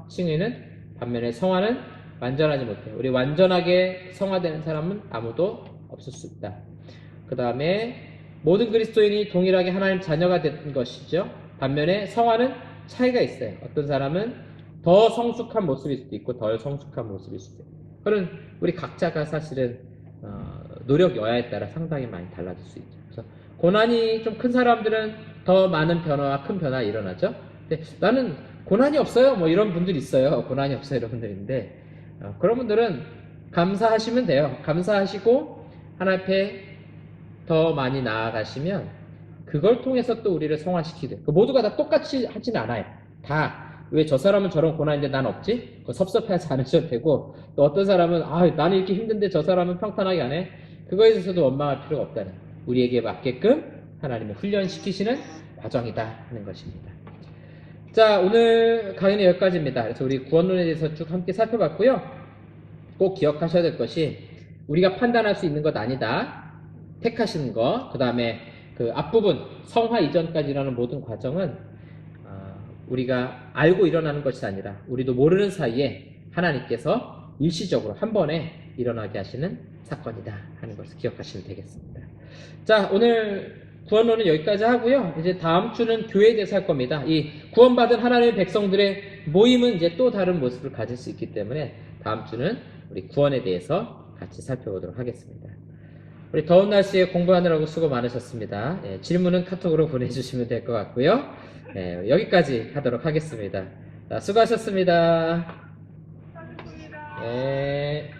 칭의는. 반면에 성화는 완전하지 못해요. 우리 완전하게 성화되는 사람은 아무도 없을 수 있다. 그 다음에 모든 그리스도인이 동일하게 하나님 자녀가 된 것이죠. 반면에 성화는 차이가 있어요. 어떤 사람은 더 성숙한 모습일 수도 있고 덜 성숙한 모습일 수도 있고. 그런 우리 각자가 사실은 노력 여하에 따라 상당히 많이 달라질 수 있죠. 그래서 고난이 좀 큰 사람들은 더 많은 변화와 큰 변화 일어나죠. 근데 나는 고난이 없어요. 뭐 이런 분들 있어요. 고난이 없어요. 이런 분들인데 그런 분들은 감사하시면 돼요. 감사하시고 하나님 앞에 더 많이 나아가시면 그걸 통해서 또 우리를 성화시키게 돼요. 모두가 다 똑같이 하진 않아요. 다 왜 저 사람은 저런 고난인데 난 없지? 섭섭해하지 않으셔도 되고 또 어떤 사람은 나는 이렇게 힘든데 저 사람은 평탄하게 안 해? 그거에 대해서도 원망할 필요가 없다는 우리에게 맞게끔 하나님이 훈련시키시는 과정이다 하는 것입니다. 자, 오늘 강의는 여기까지입니다. 그래서 우리 구원론에 대해서 쭉 함께 살펴봤고요. 꼭 기억하셔야 될 것이 우리가 판단할 수 있는 것 아니다. 택하시는 거, 그 다음에 그 앞부분 성화 이전까지 일어나는 모든 과정은 우리가 알고 일어나는 것이 아니라 우리도 모르는 사이에 하나님께서 일시적으로 한 번에 일어나게 하시는 사건이다 하는 것을 기억하시면 되겠습니다. 자, 오늘 구원론은 여기까지 하고요. 이제 다음 주는 교회에 대해서 할 겁니다. 이 구원받은 하나님의 백성들의 모임은 이제 또 다른 모습을 가질 수 있기 때문에 다음 주는 우리 구원에 대해서 같이 살펴보도록 하겠습니다. 우리 더운 날씨에 공부하느라고 수고 많으셨습니다. 질문은 카톡으로 보내주시면 될 것 같고요. 여기까지 하도록 하겠습니다. 자, 수고하셨습니다. 수고하셨습니다. 네.